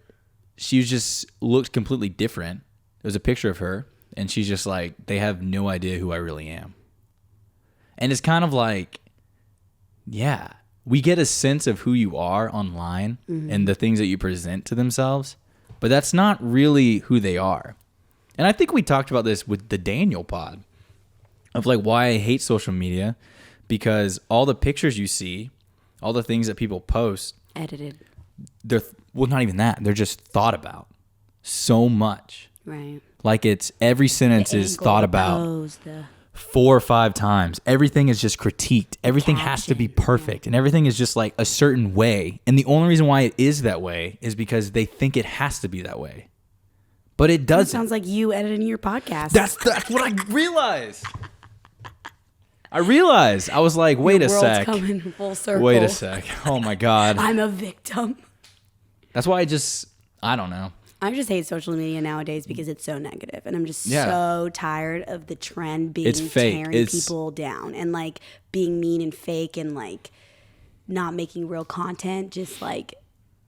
she just looked completely different. It was a picture of her, and she's just like, they have no idea who I really am. And it's kind of like, yeah, we get a sense of who you are online and the things that you present to themselves, but that's not really who they are. And I think we talked about this with the Daniel pod of like why I hate social media, because all the pictures you see, all the things that people post, edited. Well, not even that. They're just thought about so much. Right. Like it's every sentence is thought about 4 or 5 times. Everything is just critiqued. Everything has to be perfect. And everything is just like a certain way. And the only reason why it is that way is because they think it has to be that way. But it doesn't. It sounds like you editing your podcast. That's what I realized. I was like, wait a sec. Coming full circle. Wait a sec. Oh my God. I'm a victim. That's why I don't know. I just hate social media nowadays because it's so negative, and I'm just so tired of the trend being tearing people down and like being mean and fake and like not making real content, just like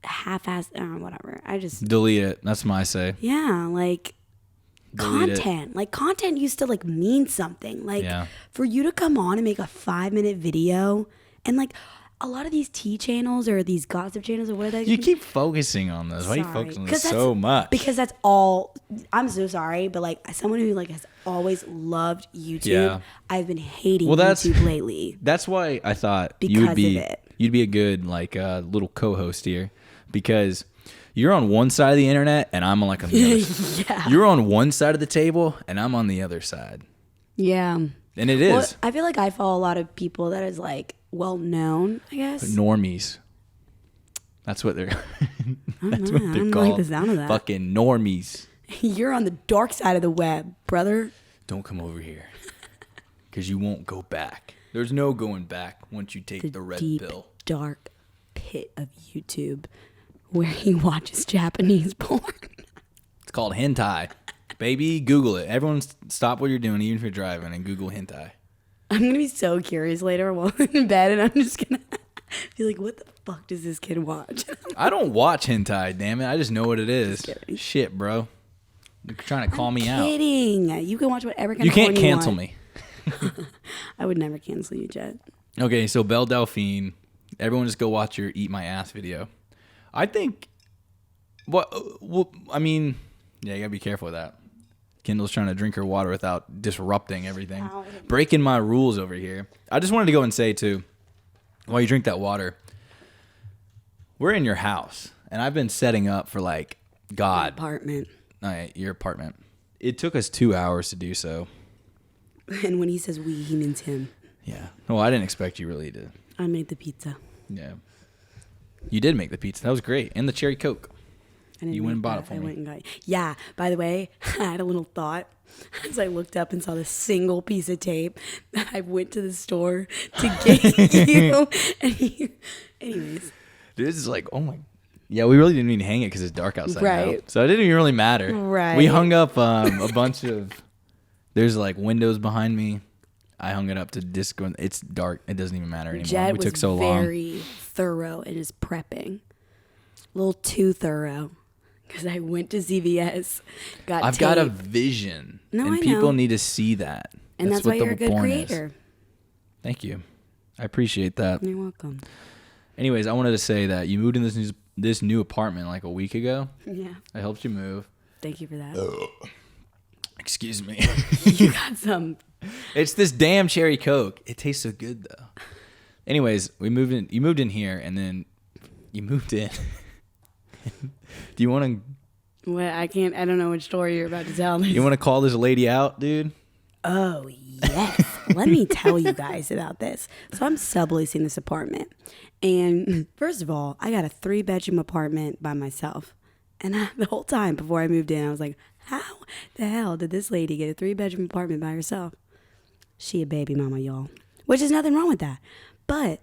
half-assed, whatever. I just delete it. That's my say. Yeah, like content. Like content used to like mean something. Like for you to come on and make a 5-minute video and like a lot of these tea channels or these gossip channels or whatever. You keep focusing on those. Why are you focusing on this so much? Because that's all. I'm so sorry, but like as someone who like has always loved YouTube, I've been hating YouTube lately. That's why I thought you'd be a good like little co-host here, because you're on one side of the internet and I'm like on the other. You're on one side of the table and I'm on the other side. Yeah. And it is. Well, I feel like I follow a lot of people that is like well known, I guess. Normies. That's what they're. That's what they're called. I like the sound of that. Fucking normies. You're on the dark side of the web, brother. Don't come over here, because you won't go back. There's no going back once you take the red pill. Dark pit of YouTube, where he watches Japanese porn. It's called hentai. Baby, Google it. Everyone stop what you're doing, even if you're driving, and Google hentai. I'm going to be so curious later while I'm in bed, and I'm just going to be like, what the fuck does this kid watch? I don't watch hentai, damn it. I just know what it is. Shit, bro. You're trying to call me out. Kidding. You can watch whatever kind of porn you want. You can't cancel me. I would never cancel you, Jet. Okay, so Belle Delphine. Everyone just go watch your Eat My Ass video. I think, I mean, yeah, you got to be careful with that. Kendall's trying to drink her water without disrupting everything. Breaking my rules over here. I just wanted to go and say, too, while you drink that water, we're in your house, and I've been setting up for, like, God. Apartment. Your apartment. It took us 2 hours to do so. And when he says we, he means him. Yeah. Well, I didn't expect you really to. I made the pizza. Yeah. You did make the pizza. That was great. And the cherry Coke. You went and bought it for I me. went and got it. Yeah. By the way, I had a little thought as I looked up and saw this single piece of tape that I went to the store to get you. Anyways. Dude, this is like, oh my. Yeah, we really didn't even hang it because it's dark outside now. Right. So it didn't even really matter. Right. We hung up a bunch of, there's like windows behind me. I hung it up to disco. It's dark. It doesn't even matter anymore. Jet We was took so long. very thorough in his prepping. A little too thorough. Because I went to CVS, I've got a vision. No, and I people know. need to see that. And that's why you're a good point creator. is. Thank you. I appreciate that. You're welcome. Anyways, I wanted to say that you moved in this new apartment like a week ago. Yeah. I helped you move. Thank you for that. Excuse me. You got some. It's this damn cherry Coke. It tastes so good though. Anyways, we moved in. You moved in here, and then you moved in. Do you want to? What I don't know which story you're about to tell me. You want to call this lady out, dude? Oh yes. Let me tell you guys about this. So I'm subleasing this apartment, and first of all, I got a 3-bedroom apartment by myself. And the whole time before I moved in, I was like, how the hell did this lady get a 3-bedroom apartment by herself? She a baby mama, y'all. Which is nothing wrong with that. But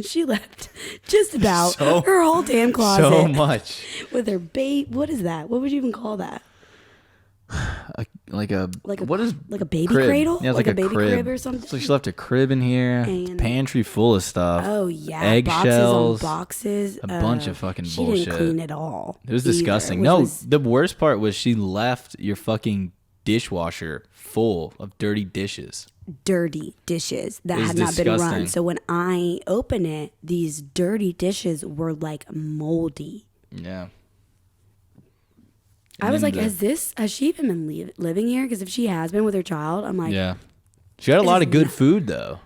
she left just about her whole damn closet. So much. With her baby. What is that? What would you even call that? Like a Like a baby crib? cradle? Yeah, it's like a baby crib crib or something? So she left a crib in here, And- pantry full of stuff. Oh, yeah. Eggshells. Boxes. A bunch of fucking she bullshit. She didn't clean it all. It was either, disgusting. which No, was- the worst part was she left your fucking dishwasher full of dirty dishes. dirty dishes that It was had not been disgusting. run. So when I open it, these dirty dishes were like moldy. Yeah. I was like, has she even been living here? Because if she has been with her child, I'm like, Yeah. She had a lot of good food though.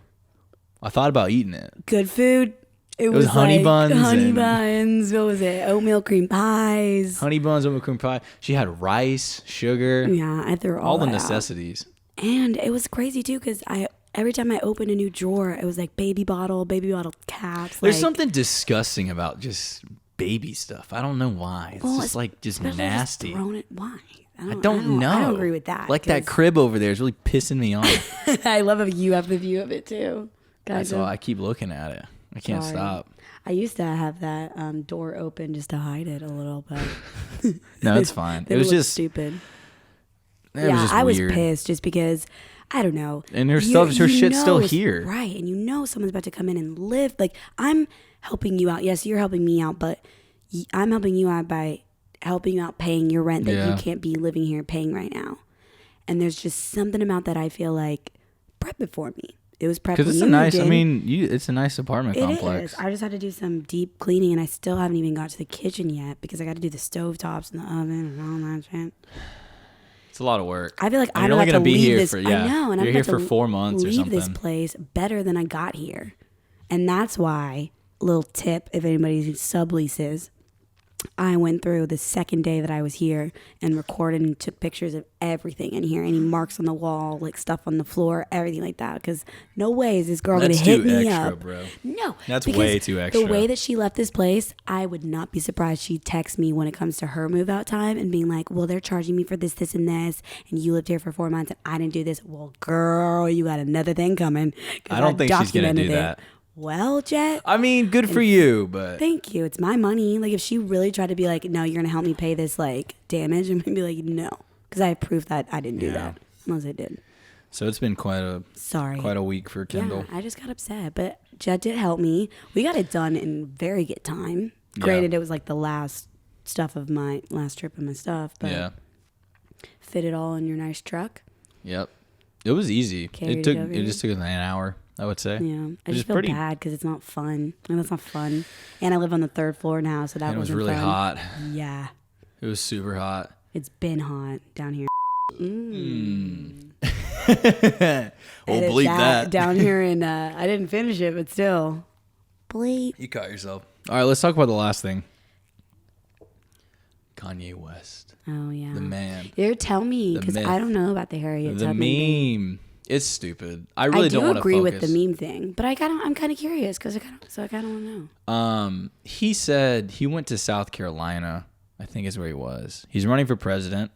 I thought about eating it. good food. It was honey like buns honey and- buns. What was it? Oatmeal cream pies. Honey buns, oatmeal cream pie. She had rice, sugar, Yeah, I threw all the that out. necessities. And it was crazy too because every time I opened a new drawer, it was like baby bottle caps. There's like, something disgusting about just baby stuff. I don't know why. It's just like especially nasty. Just throwing it. Why? I don't know. I don't agree with that. Like that 'cause crib over there is really pissing me off. I love how you have the view of it too. That's all. I keep looking at it. I can't Sorry. stop. I used to have that door open just to hide it a little, but No, it's fine. then It was looked just stupid. It was just I was weird. pissed just because I don't know. And her shit's still here. Right? And you know someone's about to come in and live. Like I'm helping you out. Yes, you're helping me out, but I'm helping you out by helping you out paying your rent that you can't be living here paying right now. And there's just something about that I feel like prep it for me. It was prepped because when it's you a nice. moved I in. mean, it's a nice apartment It complex. is. I just had to do some deep cleaning, and I still haven't even got to the kitchen yet because I got to do the stovetops and the oven and all that shit. It's a lot of work. I feel like And I you're don't only have to gonna be leave here this. for I know, and You're I'm here about for to 4 months or leave something. this place better than I got here, and that's why. Little tip: if anybody subleases, I went through the second day that I was here and recorded and took pictures of everything in here, any marks on the wall, like stuff on the floor, everything like that. Because no way is this girl going to That's hit too me extra, up. bro. No, That's because way too extra. The way that she left this place, I would not be surprised she'd text me when it comes to her move out time and being like, well, they're charging me for this, this, and this, and you lived here for 4 months and I didn't do this. Well, girl, you got another thing coming. 'Cause I don't think she's gonna documented do it. that. Well, Jet, I mean, good for you, but thank you. It's my money. Like, if she really tried to be like, no, you're going to help me pay this, like, damage, I'm going to be like, no. Because I have proof that I didn't do that. Unless I did. so it's been quite a week for Kendall. Yeah, I just got upset. But Jet did help me. We got it done in very good time. Granted, it was like the last stuff of my last trip of my stuff. But Yeah. fit it all in your nice truck. Yep. It was easy. Carried It it over. just took an hour, I would say. Yeah. I Which just is feel pretty- bad because it's not fun. And that's not fun. And I live on the 3rd floor now, so that And it was wasn't really fun. hot. Yeah. It was super hot. It's been hot down here. We'll Edit bleep that. down here, and I didn't finish it, but still, bleep. You caught yourself. All right, let's talk about the last thing. Kanye West. Oh yeah, The man. Here, tell me, The because myth. I don't know about the Harriet The Tubman thing. meme. It's stupid. I really I don't do want to agree focus. with the meme thing, but I'm kind of curious because I kind of want to know. He said he went to South Carolina, I think is where he was. He's running for president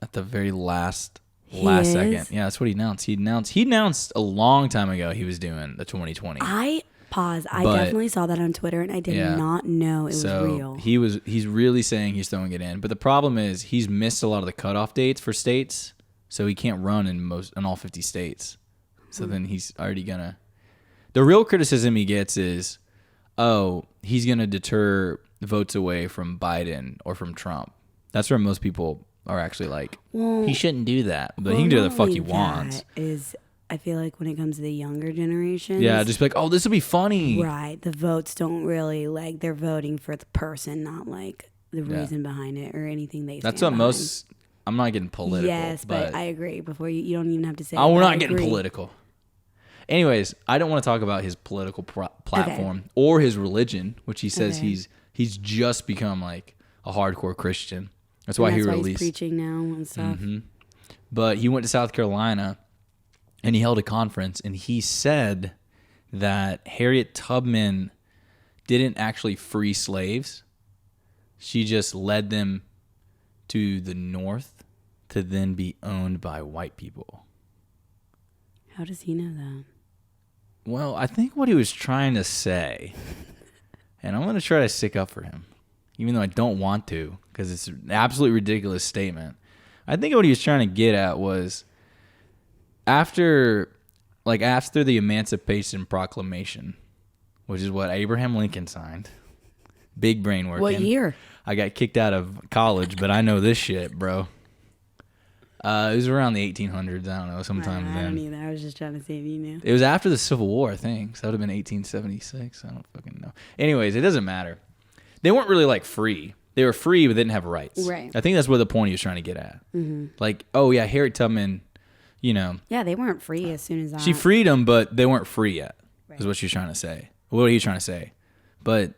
at the very last He second. is? Yeah, that's what he announced. He announced a long time ago he was doing the 2020. I But- definitely saw that on Twitter, and I did Yeah. not know it was real. He's really saying he's throwing it in. But the problem is he's missed a lot of the cutoff dates for states, so he can't run in all 50 states. So then he's already gonna. The real criticism he gets is, he's gonna deter votes away from Biden or from Trump. That's where most people are actually like, he shouldn't do that, but he can do what the fuck he wants. I feel like when it comes to the younger generations, Yeah, just be like, oh, this will be funny. right. The votes don't really like they're voting for the person, not like the reason behind it or anything they. That's stand what behind. most. I'm not getting political. Yes, but I agree. Before you don't even have to say. Oh, we're I not getting agree. political. Anyways, I don't want to talk about his political platform or his religion, which he says he's just become like a hardcore Christian. That's why And he he's released. preaching now and stuff. But he went to South Carolina and he held a conference and he said that Harriet Tubman didn't actually free slaves. She just led them to the North to then be owned by white people. How does he know that? Well, I think what he was trying to say, and I'm going to try to stick up for him, even though I don't want to, because it's an absolutely ridiculous statement. I think what he was trying to get at was after the Emancipation Proclamation, which is what Abraham Lincoln signed. Big brain working. What year? I got kicked out of college, but I know this shit, bro. It was around the 1800s. I don't know, sometime I then. don't either. I was just trying to see if you knew. It was after the Civil War, I think. So that would have been 1876. I don't fucking know. Anyways, it doesn't matter. They weren't really like free. They were free, but they didn't have rights. Right. I think that's where the point he was trying to get at. Mm-hmm. Like, oh yeah, Harriet Tubman, Yeah, they weren't free as soon as I. she freed them, but they weren't free yet. Is what she's trying to say. What are you trying to say? But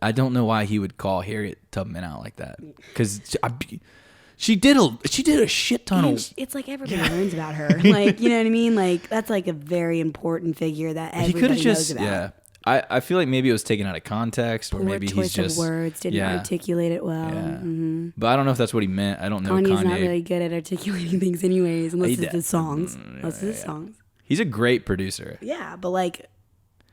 I don't know why he would call Harriet Tubman out like that. Because she did a shit ton of. It's like everybody learns about her. Like, you know what I mean? Like, that's like a very important figure that He everybody could have knows just about. yeah. I feel like maybe it was taken out of context, or Poor maybe choice he's just of words, didn't articulate it well. Yeah. Mm-hmm. But I don't know if that's what he meant. I don't know. Kanye's Kanye. not really good at articulating things, anyways, unless He it's the songs. Unless it's the songs. He's a great producer. Yeah, but like,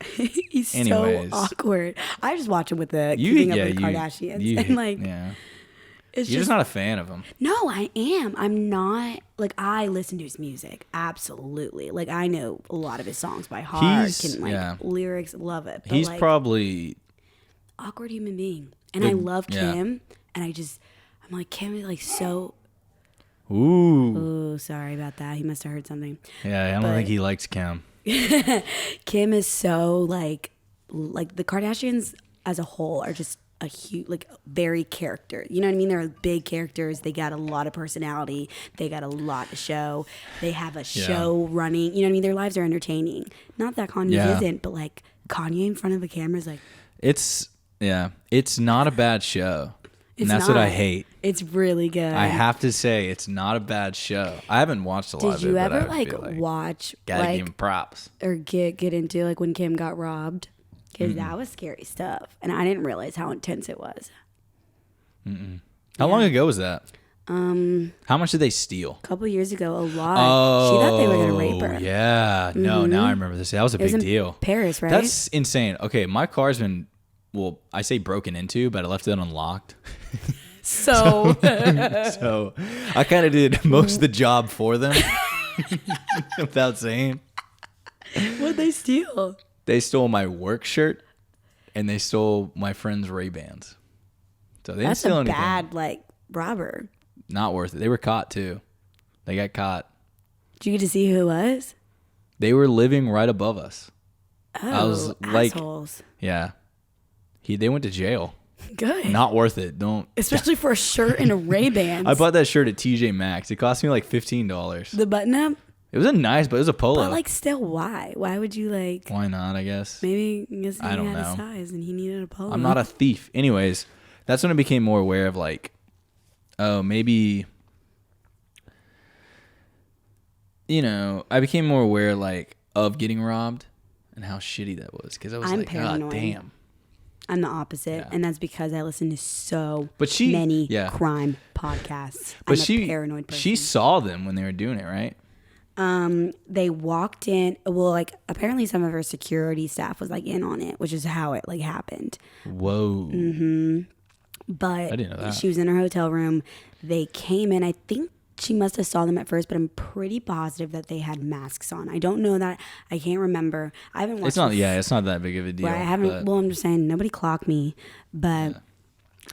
he's Anyways. so awkward. I just watch him with the Keeping Up with the Kardashians, and like, it's You're just not a fan of him. No, I am. I'm not. Like, I listen to his music. Absolutely. Like, I know a lot of his songs by heart. Lyrics, love it. But He's like, probably awkward human being. And I love Kim. And I'm like, Kim is like so. Ooh. Oh, sorry about that. He must have heard something. Yeah, I don't think he likes Kim. Kim is so like the Kardashians as a whole are just a huge, like, very character. You know what I mean? They're big characters. They got a lot of personality. They got a lot to show. They have a show running. You know what I mean? Their lives are entertaining. Not that Kanye's isn't, but like Kanye in front of a camera is like. It's not a bad show. And that's what I hate. It's really good. I have to say, it's not a bad show. I haven't watched a lot of it. Did you ever but like watch gotta like give him props or get into like when Kim got robbed? Because that was scary stuff, and I didn't realize how intense it was. How long ago was that? How much did they steal? A couple years ago, a lot. She thought they were gonna rape her. Yeah, no, now I remember this. That was a big deal. Paris, right? That's insane. Okay, my car's been, well, I say broken into, but I left it unlocked. So I kind of did most of the job for them, without saying. what'd they steal? They stole my work shirt, and they stole my friend's Ray-Bans. So they didn't steal anything. Bad like robber. Not worth it. They were caught too. They got caught. Did you get to see who it was? They were living right above us. Oh, I was like, assholes. yeah. They went to jail. Good. Not worth it. Don't. Especially for a shirt and a Ray-Bans. I bought that shirt at TJ Maxx. It cost me like $15. The button-up? It was but it was a polo. But like, still, why? Why would you like? Why not? I guess. Maybe he I don't had know. a size and he needed a polo. I'm not a thief. Anyways, that's when I became more aware of like, oh, maybe. I became more aware like of getting robbed and how shitty that was because I was I'm like, paranoid. God damn. I'm the opposite, and that's because I listen to so many crime podcasts. But I'm a paranoid person. She saw them when they were doing it, right? They walked in. Well, like apparently some of her security staff was like in on it, which is how it like happened. Whoa. But I didn't know that. She was in her hotel room. They came in. I think she must have saw them at first, but I'm pretty positive that they had masks on. I don't know that. I can't remember. I haven't watched. It's not that big of a deal. Right, I haven't. Well, I'm just saying nobody clocked me, but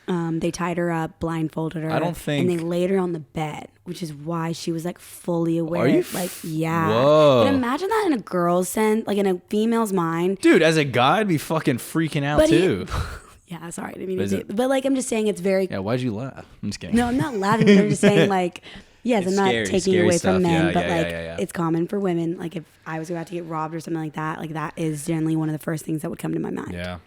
they tied her up, blindfolded her. I don't think. And they laid her on the bed, which is why she was like fully aware. Are you? Yeah. Whoa. But imagine that in a girl's sense, like in a female's mind. Dude, as a guy, I'd be fucking freaking out too. Yeah, sorry, I didn't mean to do it. But like, I'm just saying it's very. Yeah, why'd you laugh? I'm just kidding. No, I'm not laughing. But I'm just saying like. Yes, I'm not taking it away from men, but it's common for women. Like if I was about to get robbed or something like that is generally one of the first things that would come to my mind. Yeah.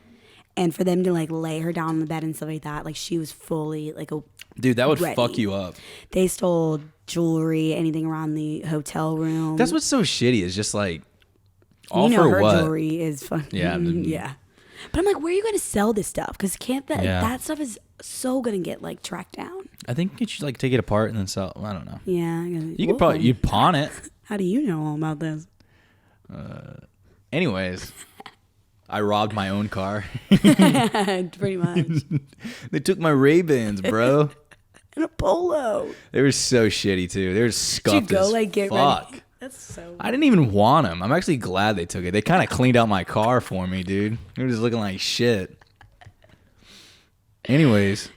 And for them to like lay her down on the bed and stuff like that, like she was fully like a dude, that would fuck you up. They stole jewelry, anything around the hotel room. That's what's so shitty is just like all for her what? Jewelry is fun. Yeah. Yeah. But I'm like, where are you going to sell this stuff? Because that stuff is so going to get like tracked down. I think you should like take it apart and then sell. I don't know. Yeah. You could probably pawn it. How do you know all about this? Anyways, I robbed my own car. Pretty much. They took my Ray-Bans, bro. And a polo. They were so shitty too. They were scuffed as fuck. Ready? That's so. I didn't even want them. I'm actually glad they took it. They kind of cleaned out my car for me, dude. They were just looking like shit. Anyways,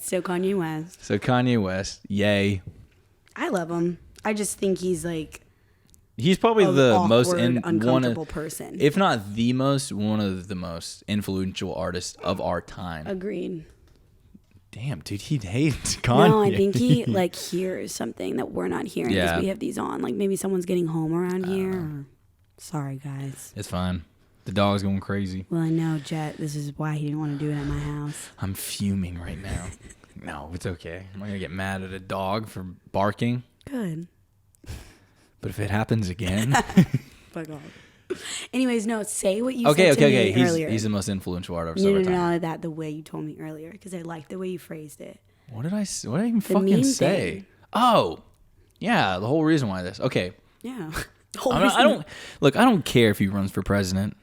so Kanye West. Yay. I love him. I just think he's like. He's probably the most uncomfortable person. If not the most, one of the most influential artists of our time. Agreed. Damn, dude, he hates Kanye. No, I think he like hears something that we're not hearing because we have these on. Like maybe someone's getting home around here. Sorry, guys. It's fine. The dog's going crazy. Well, I know, Jet. This is why he didn't want to do it at my house. I'm fuming right now. No, it's okay. I'm not gonna get mad at a dog for barking. Good. But if it happens again, fuck off. Anyways, no, say what you said to me earlier. He's the most influential artist of our time. No, that the way you told me earlier, because I like the way you phrased it. What did I even fucking say? Thing. Oh, yeah, the whole reason why this. Okay. Yeah. I don't care if he runs for president.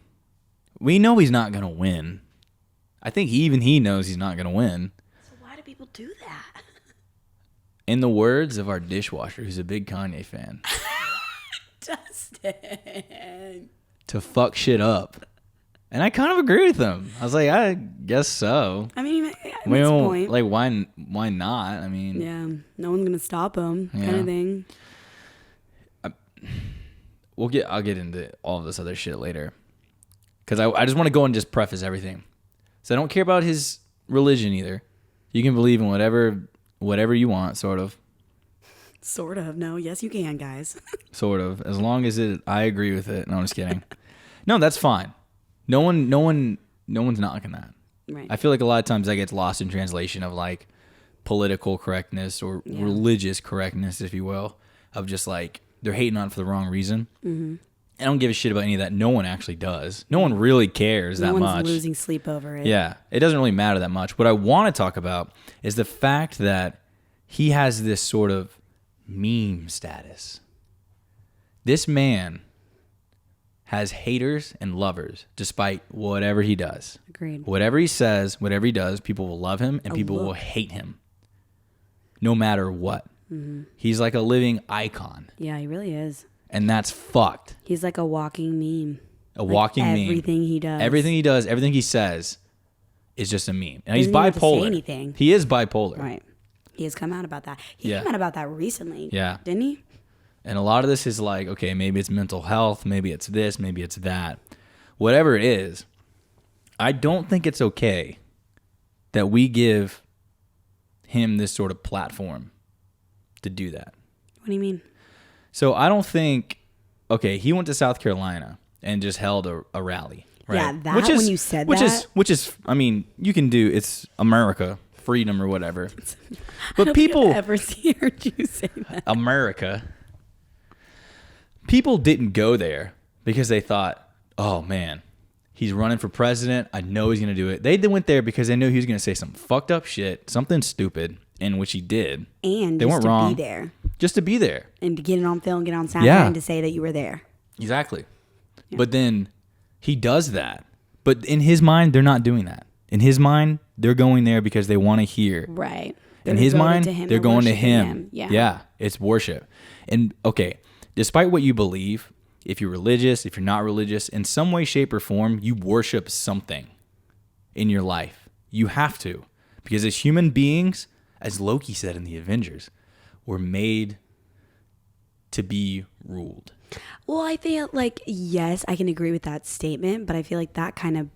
We know he's not gonna win. I think he knows he's not gonna win. So why do people do that? In the words of our dishwasher, who's a big Kanye fan. Dustin. To fuck shit up. And I kind of agree with him. I was like, I guess so. I mean, at this point. Like, why not? I mean. Yeah, no one's going to stop him kind of thing. I'll get into all of this other shit later. Because I just want to go and just preface everything. So I don't care about his religion either. You can believe in whatever you want, sort of. Sort of. No, yes, you can, guys. Sort of. As long as I agree with it. No, I'm just kidding. No, that's fine. No one's knocking that. Right. I feel like a lot of times that gets lost in translation of like political correctness or religious correctness, if you will, of just like they're hating on it for the wrong reason. Mm-hmm. I don't give a shit about any of that. No one actually does. No one really cares that much. No one's losing sleep over it. Yeah. It doesn't really matter that much. What I want to talk about is the fact that he has this sort of meme status. This man has haters and lovers despite whatever he does. Agreed. Whatever he says, whatever he does, people will love him and people will hate him. No matter what. Mm-hmm. He's like a living icon. Yeah, he really is. And that's fucked. He's like a walking meme. Walking meme. Everything he does. Everything he does, everything he says is just a meme. And he's bipolar. Say anything. He is bipolar. Right. He has come out about that. He came out about that recently. Yeah. Didn't he? And a lot of this is like, okay, maybe it's mental health, maybe it's this, maybe it's that. Whatever it is, I don't think it's okay that we give him this sort of platform to do that. What do you mean? So I don't think, okay, he went to South Carolina and just held a rally. Right? Yeah, when you said that. Which is, I mean, you can do, it's America, freedom or whatever. But I don't think I've ever heard you say that. America. People didn't go there because they thought, oh man, He's running for president. I know he's going to do it. They went there because they knew he was going to say some fucked up shit, something stupid, in which he did. And they weren't wrong. Be there. Just to be there. And to get it on film, get on sound, and to say that you were there. Exactly. Yeah. But then he does that. But in his mind, they're not doing that. In his mind, they're going there because they want to hear. Right. In his mind, they're going to him. Yeah. It's worship. And okay, despite what you believe, if you're religious, if you're not religious, in some way, shape, or form, you worship something in your life. You have to. Because as human beings, as Loki said in the Avengers, we're made to be ruled. Well, I feel like, yes, I can agree with that statement, but I feel like that kind of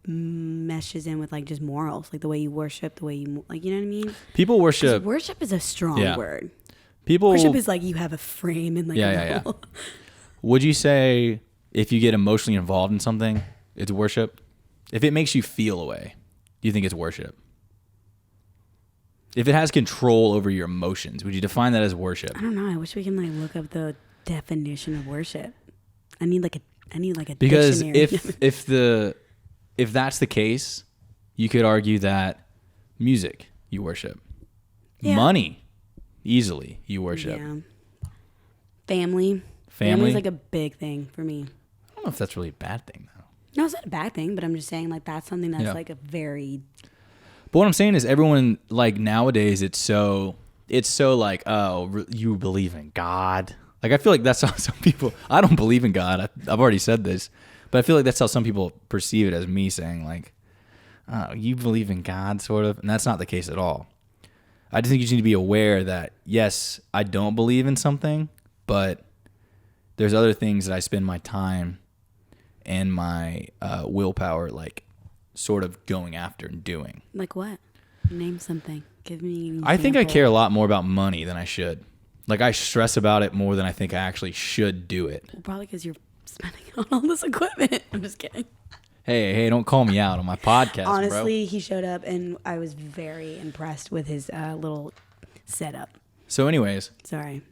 meshes in with like just morals, like the way you worship, the way you, like, you know what I mean? People worship. Worship is a strong word. People worship is like you have a frame and like yeah. Would you say if you get emotionally involved in something, it's worship? If it makes you feel a way, do you think it's worship? If it has control over your emotions, would you define that as worship? I don't know. I wish we can like look up the definition of worship. I need like a because dictionary. if that's the case, you could argue that music you worship, money easily you worship, Family's like a big thing for me. I don't know if that's really a bad thing though. No, it's not a bad thing, but I'm just saying like that's something that's like a very. But what I'm saying is everyone like nowadays it's so like, oh, you believe in God. Like I feel like that's how some people. I don't believe in God. I've already said this, but I feel like that's how some people perceive it, as me saying like, oh, you believe in God, sort of, and that's not the case at all. I just think you need to be aware that yes, I don't believe in something, but there's other things that I spend my time and my willpower like sort of going after and doing. Like what? Name something. Give me an example. I think I care a lot more about money than I should. Like I stress about it more than I think I actually should do it. Well, probably because you're spending on all this equipment. I'm just kidding. Hey, don't call me out on my podcast, Honestly, bro. he showed up and I was very impressed with his little setup. So anyways. Sorry.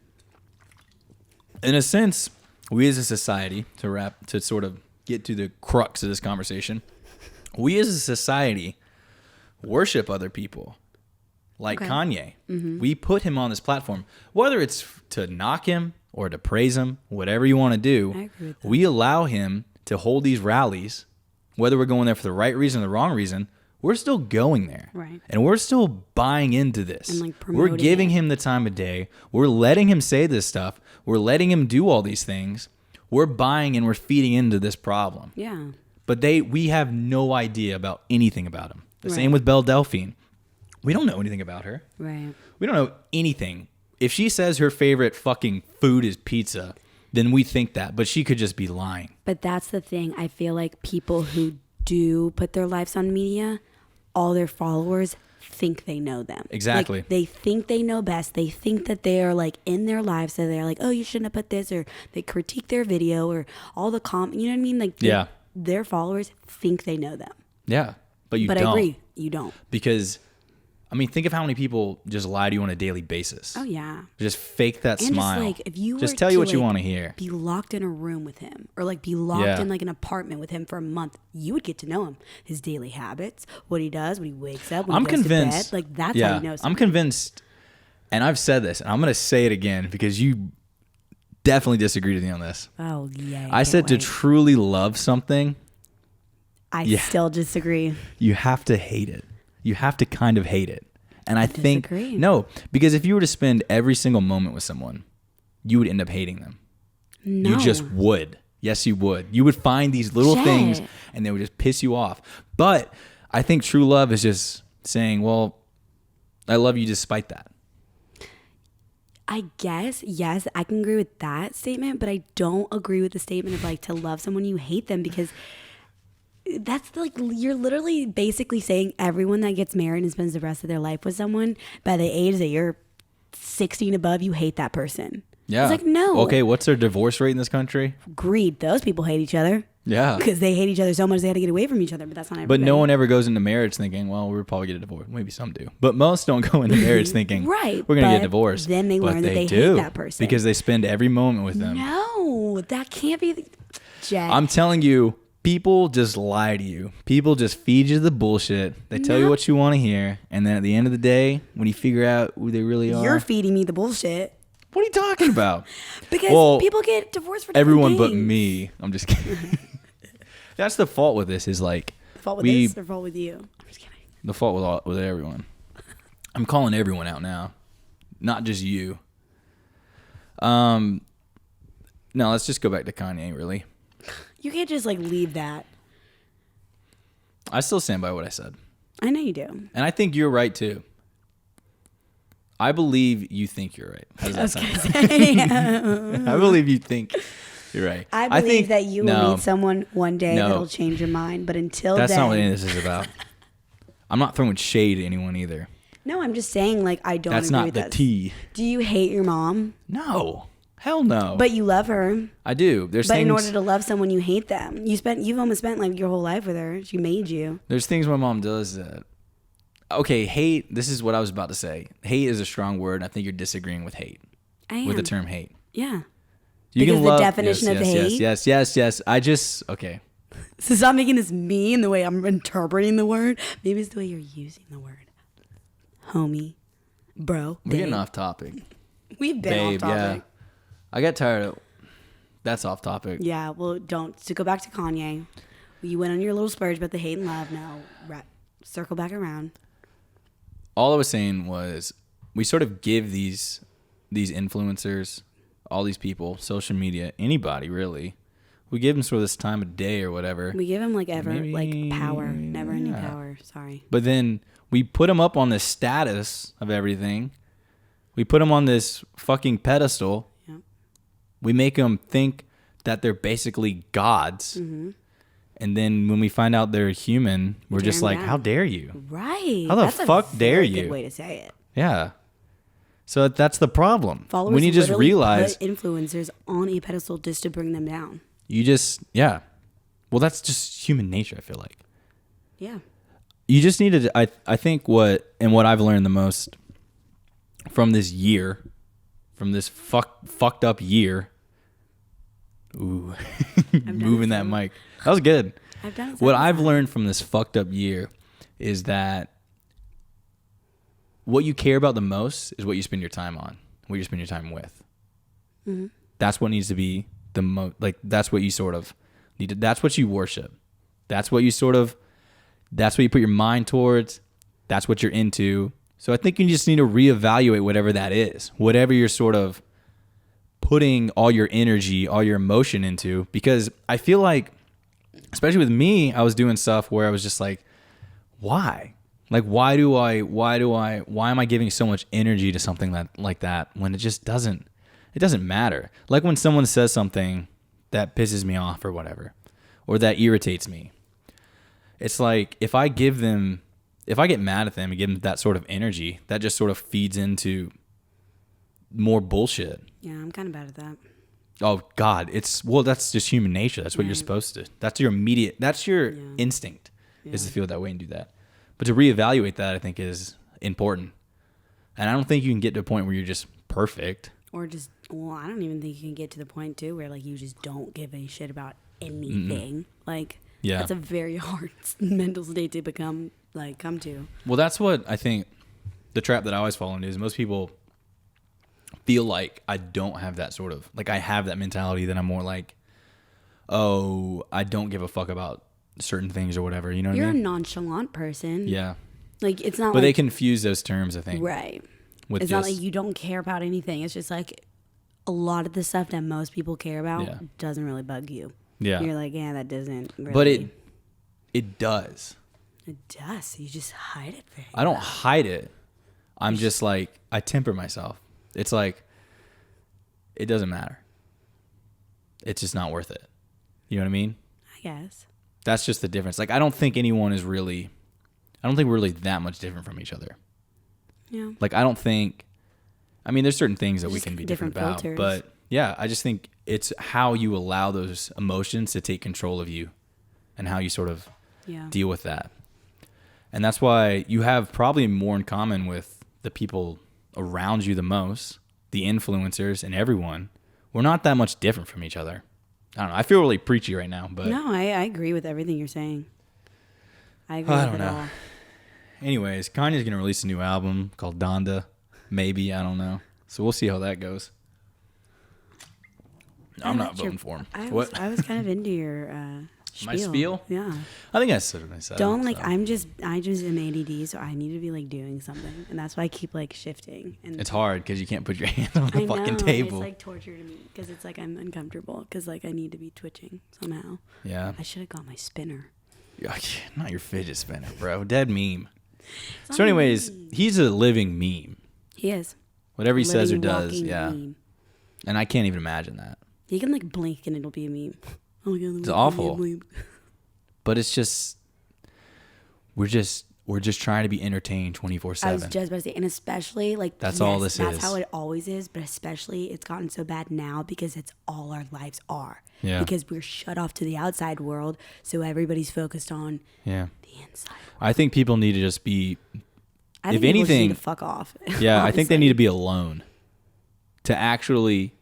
In a sense, we as a society, to sort of get to the crux of this conversation, we as a society worship other people. Like Kanye. Mm-hmm. We put him on this platform. Whether it's to knock him or to praise him, whatever you want to do, I agree with that. We allow him to hold these rallies. Whether we're going there for the right reason or the wrong reason, we're still going there. Right. And we're still buying into this. And like we're giving it. him the time of day. We're letting him say this stuff. We're letting him do all these things. We're buying and we're feeding into this problem. Yeah. But we have no idea about anything about him. The same with Belle Delphine. We don't know anything about her. Right. We don't know anything. If she says her favorite fucking food is pizza, then we think that. But she could just be lying. But that's the thing. I feel like people who do put their lives on media, all their followers think they know them. Exactly. Like, they think they know best. They think that they are like in their lives. So they're like, oh, you shouldn't have put this, or they critique their video, or all the you know what I mean? Like their followers think they know them. Yeah. But you don't. But I agree. You don't. Because, I mean, think of how many people just lie to you on a daily basis. Oh, yeah. Just fake that and smile. Just like, if you just were tell you to, what like, you want to hear. Be locked in a room with him, or like be locked in like an apartment with him for a month, you would get to know him, his daily habits, what he does, when he wakes up, when he goes to bed. Like that's how you know something. I'm convinced, and I've said this, and I'm going to say it again because you definitely disagreed with me on this. Oh, yeah. I said to truly love something, I still disagree. You have to hate it. You have to kind of hate it. And I think, disagree. No, because if you were to spend every single moment with someone, you would end up hating them. No. You just would. Yes, you would. You would find these little things and they would just piss you off. But I think true love is just saying, well, I love you despite that. I guess, yes, I can agree with that statement, but I don't agree with the statement of like to love someone you hate them, because that's like you're literally basically saying everyone that gets married and spends the rest of their life with someone, by the age that you're 60 and above, you hate that person. Yeah. It's like, no. Okay, what's their divorce rate in this country? Greed. Those people hate each other. Yeah. Because they hate each other so much they had to get away from each other, but that's not everybody. But no one ever goes into marriage thinking, well, we'll probably get a divorce. Maybe some do. But most don't go into marriage thinking, right, we're going to get divorced. Then they learn that they hate that person. Because they spend every moment with them. No, that can't be. Jet. I'm telling you, people just lie to you. People just feed you the bullshit. They tell you what you want to hear, and then at the end of the day, when you figure out who they really are, You're feeding me the bullshit. What are you talking about? Because people get divorced for everyone things. but me. I'm just kidding. That's the fault with this. Is like the fault with this or fault with you? I'm just kidding. The fault with everyone. I'm calling everyone out now, not just you. No, let's just go back to Kanye. Really, you can't just like leave that. I still stand by what I said. I know you do, and I think you're right too. I believe you think you're right. How does that sound? I believe you think you're right. I believe that you will meet someone one day that'll change your mind, but until that's then, not what any of this is about. I'm not throwing shade at anyone either. No, I'm just saying, like, I don't. That's agree not with the this. tea. Do you hate your mom? No, hell no. But you love her. I do. But in order to love someone, you hate them. You've almost spent like your whole life with her. She made you. There's things my mom does that. Okay, hate. This is what I was about to say. Hate is a strong word, and I think you're disagreeing with hate. I am. With the term hate. Yeah. You because can love, the definition of hate. Yes. I just okay. So stop making this me in the way I'm interpreting the word. Maybe it's the way you're using the word. Homie, bro. We're getting off topic. We've been off topic. Yeah. I got tired of. That's off topic. Yeah. Well, don't. To go back to Kanye, you went on your little spurge about the hate and love. Now, circle back around. All I was saying was we sort of give these influencers, all these people, social media, anybody really, we give them sort of this time of day or whatever. We give them like power, never ending power. Sorry. But then we put them up on this status of everything. We put them on this fucking pedestal. Yeah. We make them think that they're basically gods. Mm-hmm. And then when we find out they're human, we're just like, how dare you? Right. How the fuck dare you? Good way to say it. Yeah. So that's the problem. Followers when you just realize put influencers on a pedestal just to bring them down. You just, yeah. Well, that's just human nature, I feel like. Yeah. You just need to, I think what I've learned the most from this year, from this fucked up year. Ooh, moving that mic. That was good. I've done it. What I've learned from this fucked up year is that what you care about the most is what you spend your time on, what you spend your time with. Mm-hmm. That's what needs to be the most, like, that's what you sort of need to, that's what you worship. That's what you put your mind towards. That's what you're into. So I think you just need to reevaluate whatever that is, whatever you're sort of putting all your energy, all your emotion into, because I feel like, especially with me, I was doing stuff where I was just like, why? Like, why am I giving so much energy to something like that when it just doesn't matter? Like when someone says something that pisses me off or whatever, or that irritates me. It's like, if I get mad at them and give them that sort of energy, that just sort of feeds into more bullshit. Yeah, I'm kind of bad at that. Oh God, that's just human nature. That's what you're supposed to. That's your instinct is to feel that way and do that. But to reevaluate that, I think, is important. And I don't think you can get to a point where you're just perfect. Or just, I don't even think you can get to the point too where like you just don't give a shit about anything. Like, that's a very hard mental state to come to. Well, that's what I think the trap that I always fall into is most people feel like I don't have that sort of, like I have that mentality that I'm more like, oh, I don't give a fuck about certain things or whatever. You know what I mean? You're a nonchalant person. Yeah. Like it's not. But they confuse those terms, I think. Right. It's not like you don't care about anything. It's just like a lot of the stuff that most people care about doesn't really bug you. Yeah. You're like, yeah, that doesn't really. But it does. It does. You just hide it very I don't hide it. I'm just like, I temper myself. It's like, it doesn't matter. It's just not worth it. You know what I mean? I guess. That's just the difference. Like, I don't think we're really that much different from each other. Yeah. Like, there's certain things that we can be different about. Filters. But yeah, I just think it's how you allow those emotions to take control of you and how you sort of deal with that. And that's why you have probably more in common with the people around you the most, the influencers and everyone. We're not that much different from each other. I don't know. I feel really preachy right now, but No, I agree with everything you're saying. I agree I with don't it know. all. Anyways, Kanye's gonna release a new album called Donda. Maybe, I don't know. So we'll see how that goes. I'm not voting for him. I What? was kind of into your spiel. My spiel? Yeah. I think I said what I said. Don't like. so. I just am ADD, so I need to be like doing something, and that's why I keep like shifting. And It's hard because you can't put your hand on the I know fucking table. it's like torture to me because it's like I'm uncomfortable because like I need to be twitching somehow. Yeah. I should have got my spinner. Not your fidget spinner, bro. Dead meme. It's So, not anyways, me. he's a living meme. He is. Whatever he says or Living, does, walking yeah. meme. And I can't even imagine that. He can like blink and it'll be a meme. Oh my god, It's awful. But it's just we're just trying to be entertained 24/7. I was just about to say, and especially like That's all this that's is. how it always is, but especially it's gotten so bad now because it's all our lives are. Yeah. Because we're shut off to the outside world, so everybody's focused on Yeah. the inside. I think people need to just be I think If people just anything- need to fuck off. Yeah, I think they honestly. need to be alone to actually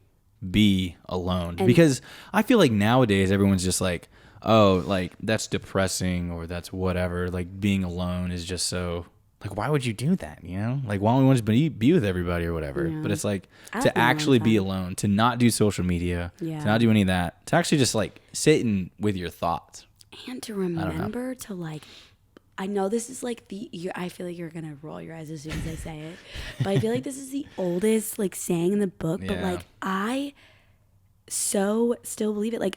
be alone. And- Because I feel like nowadays everyone's just like, oh, like that's depressing or that's whatever. Like being alone is just so like why would you do that? You know, like why don't we want to be with everybody or whatever? Yeah. But it's like I like to being alone actually be time. alone, to not do social media, Yeah. to not do any of that, to actually just like sit in with your thoughts. And to don't know. remember to like, I know this is like I feel like you're gonna roll your eyes as soon as I say it, but I feel like this is the oldest like saying in the book. But Yeah. like I so still believe it. Like,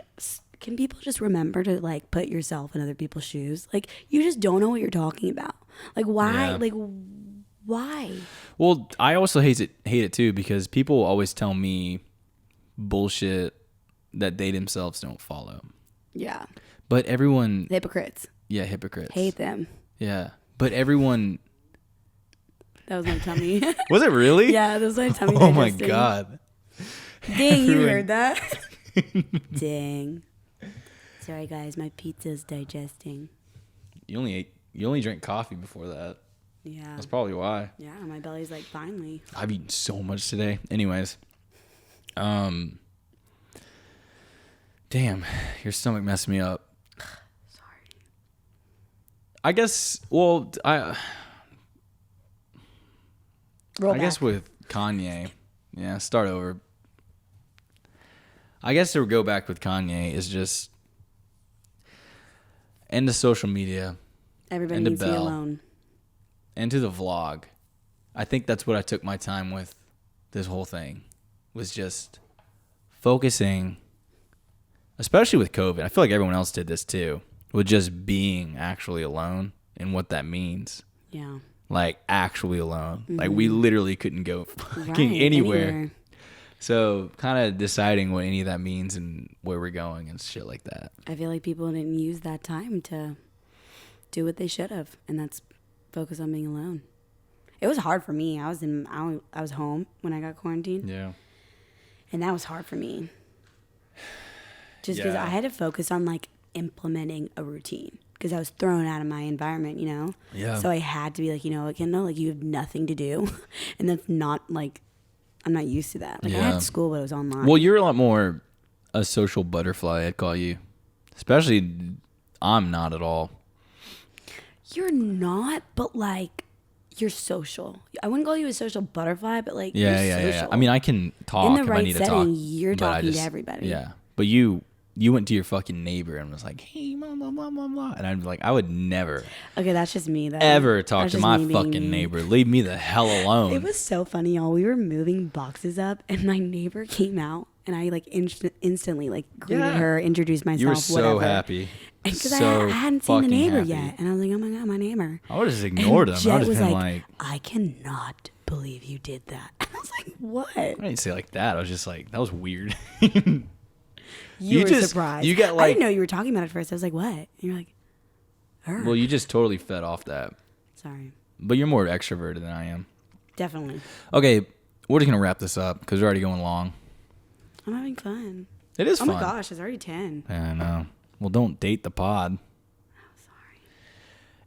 can people just remember to like put yourself in other people's shoes? Like, you just don't know what you're talking about. Like, why? Yeah. Like, why? Well, I also hate it too because people always tell me bullshit that they themselves don't follow. Yeah, But everyone, the hypocrites. yeah, hypocrites. Hate them. Yeah. But everyone, That was my tummy. was it really? Yeah, that was my tummy. Oh my digesting. God. Dang, you Everyone- heard that? Dang. Sorry, guys, my pizza's digesting. You only drank coffee before that. Yeah. That's probably why. Yeah, my belly's like, finally. I've eaten so much today. Anyways, damn, your stomach messed me up. Sorry. I guess. Well, I guess with Kanye, yeah, start over. I guess to go back with Kanye is just end of social media, Everybody And to needs to be Belle. alone. into the vlog. I think that's what I took my time with this whole thing, was just focusing, especially with COVID. I feel like everyone else did this too, with just being actually alone and what that means. Yeah. Like actually alone. Like we literally couldn't go fucking Right, anywhere. So kind of deciding what any of that means and where we're going and shit like that. I feel like people didn't use that time to do what they should have, and that's focus on being alone. It was hard for me. I was home when I got quarantined, Yeah. and that was hard for me. Just because Yeah. I had to focus on like implementing a routine because I was thrown out of my environment, you know? Yeah. So I had to be like, you know what, Kendall, like you have nothing to do. And that's not like, I'm not used to that. Like I Yeah. had school, but it was online. Well, you're a lot more a social butterfly, I'd call you. Especially I'm not at all. You're not, but like you're social. I wouldn't call you a social butterfly, but like Yeah, you're yeah, yeah. social. I mean, I can talk in the if I right need to setting, talk. you're but I talking just- to everybody. Yeah. But you went to your fucking neighbor and was like, hey, blah, blah, blah, blah, blah. And I'm like, I would never, Okay, that's just me though. ever talk That's to just my me being fucking me. neighbor. Leave me the hell alone. It was so funny, y'all. We were moving boxes up, and my neighbor came out, and I like instantly like greeted Yeah. her, introduced myself. You were so whatever. happy. Because So I hadn't seen the fucking neighbor happy. yet, and I was like, "Oh my god, my neighbor!" I would have just ignored him. I Jet would have was been like, like, "I cannot believe you did that." I was like, "What?" I didn't say it like that. I was just like, that was weird. You You were just- surprised. you got, I like- didn't know you were talking about it first. I was like, "What?" And you're like, "Her." Well, you just totally fed off that. Sorry. But you're more extroverted than I am. Definitely. Okay, we're just going to wrap this up because we're already going long. I'm having fun. It is Oh fun. my gosh, it's already 10. Yeah, I know. Well, don't date the pod. Sorry.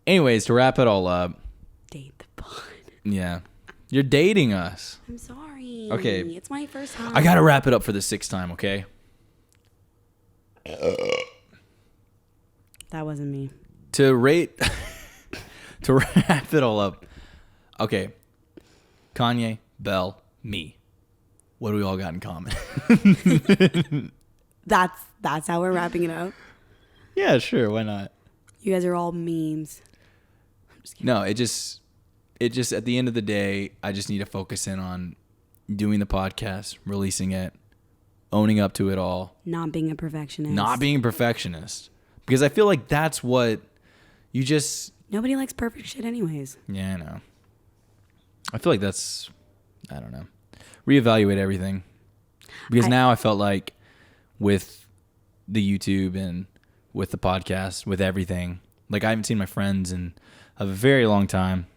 Anyways, to wrap it all up, Date the pod. yeah, you're dating us. I'm sorry. Okay. It's my first time. I got to wrap it up for the 6th time, okay? That wasn't me. To wrap it all up. Okay. Kanye, Belle, me. What do we all got in common? That's how we're wrapping it up. Yeah, sure. Why not? You guys are all memes. I'm just kidding. No, it just at the end of the day, I just need to focus in on doing the podcast, releasing it, owning up to it all. Not being a perfectionist. Not being a perfectionist. Because I feel like that's what you just... Nobody likes perfect shit anyways. Yeah, I know. I feel like that's... I don't know. Reevaluate everything. Because now I felt like with the YouTube and with the podcast, with everything, like I haven't seen my friends in a very long time.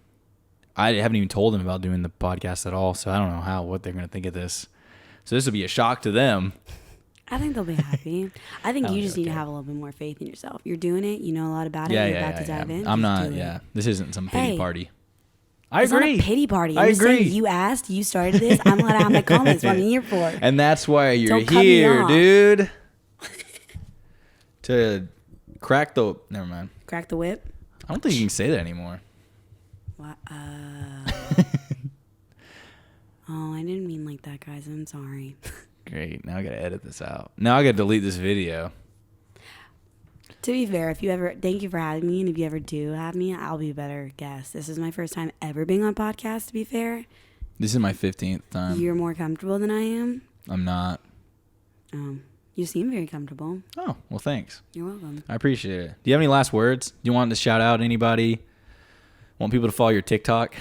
I haven't even told them about doing the podcast at all, so I don't know what they're going to think of this. So this will be a shock to them. I think they'll be happy. I think you just need to have a little bit more faith in yourself. You're doing it. You know a lot about it. You're about to dive in. I'm just not, This isn't some pity party. I It's agree. not a pity party. I I'm just agree. saying, you asked, you started this. I'm allowed to have my comments. What I'm here for. And that's why you're Don't cut me here, off. dude. To crack the... Never mind. Crack the whip. I don't think you can say that anymore. What? Oh, I didn't mean like that, guys. I'm sorry. Great. Now I got to edit this out. Now I got to delete this video. To be fair, thank you for having me, and if you ever do have me, I'll be a better guest. This is my first time ever being on podcast, to be fair. This is my 15th time. You're more comfortable than I am. I'm not. You seem very comfortable. Oh, well, thanks. You're welcome. I appreciate it. Do you have any last words? Do you want to shout out anybody? Want people to follow your TikTok?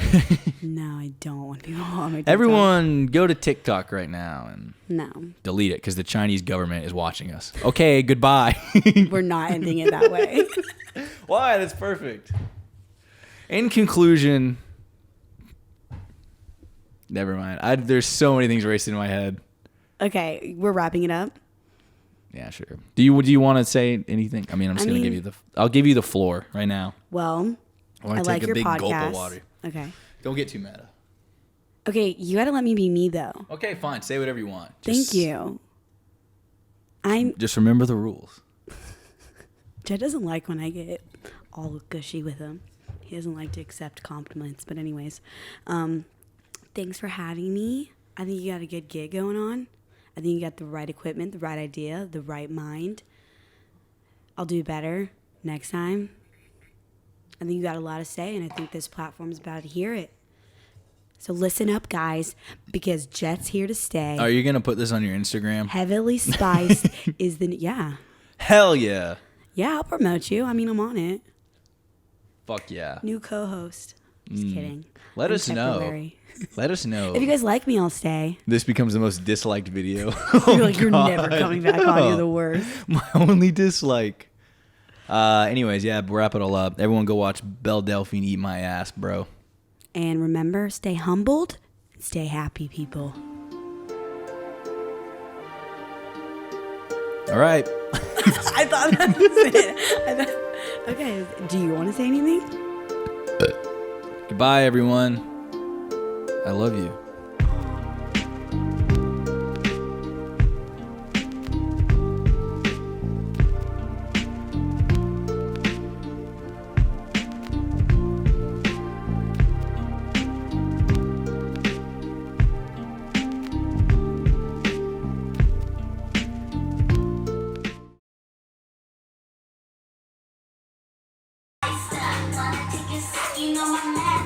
No, I don't want people on my TikTok. Everyone go to TikTok right now and No, delete it because the Chinese government is watching us. Okay, goodbye. we're not ending it that way. Why? That's perfect. In conclusion, never mind. There's so many things racing in my head. Okay, we're wrapping it up. Yeah, sure. Do you want to say anything? I mean, I'm just gonna give you I'll give you the floor right now. Well, I I like your gulp podcast. of water. Okay. Don't get too mad. Okay, you got to let me be me, though. Okay, fine. Say whatever you want. Thank you. Just remember the rules. Jed doesn't like when I get all gushy with him. He doesn't like to accept compliments. But anyways, thanks for having me. I think you got a good gig going on. I think you got the right equipment, the right idea, the right mind. I'll do better next time. I think you got a lot to say, and I think this platform is about to hear it. So listen up, guys, because Jet's here to stay. Are you going to put this on your Instagram? Heavily Spiced is yeah. Hell yeah. Yeah, I'll promote you. I mean, I'm on it. Fuck yeah. New co-host. Just kidding. Let I'm us know. temporary. Let us know. If you guys like me, I'll stay. This becomes the most disliked video. You're like, you're never coming back on. You're the worst. My only dislike. Anyways, yeah, wrap it all up. Everyone go watch Belle Delphine eat my ass, bro. And remember, stay humbled, stay happy, people. All right. I thought that was it. Okay, do you want to say anything? Goodbye, everyone. I love you. You know my name.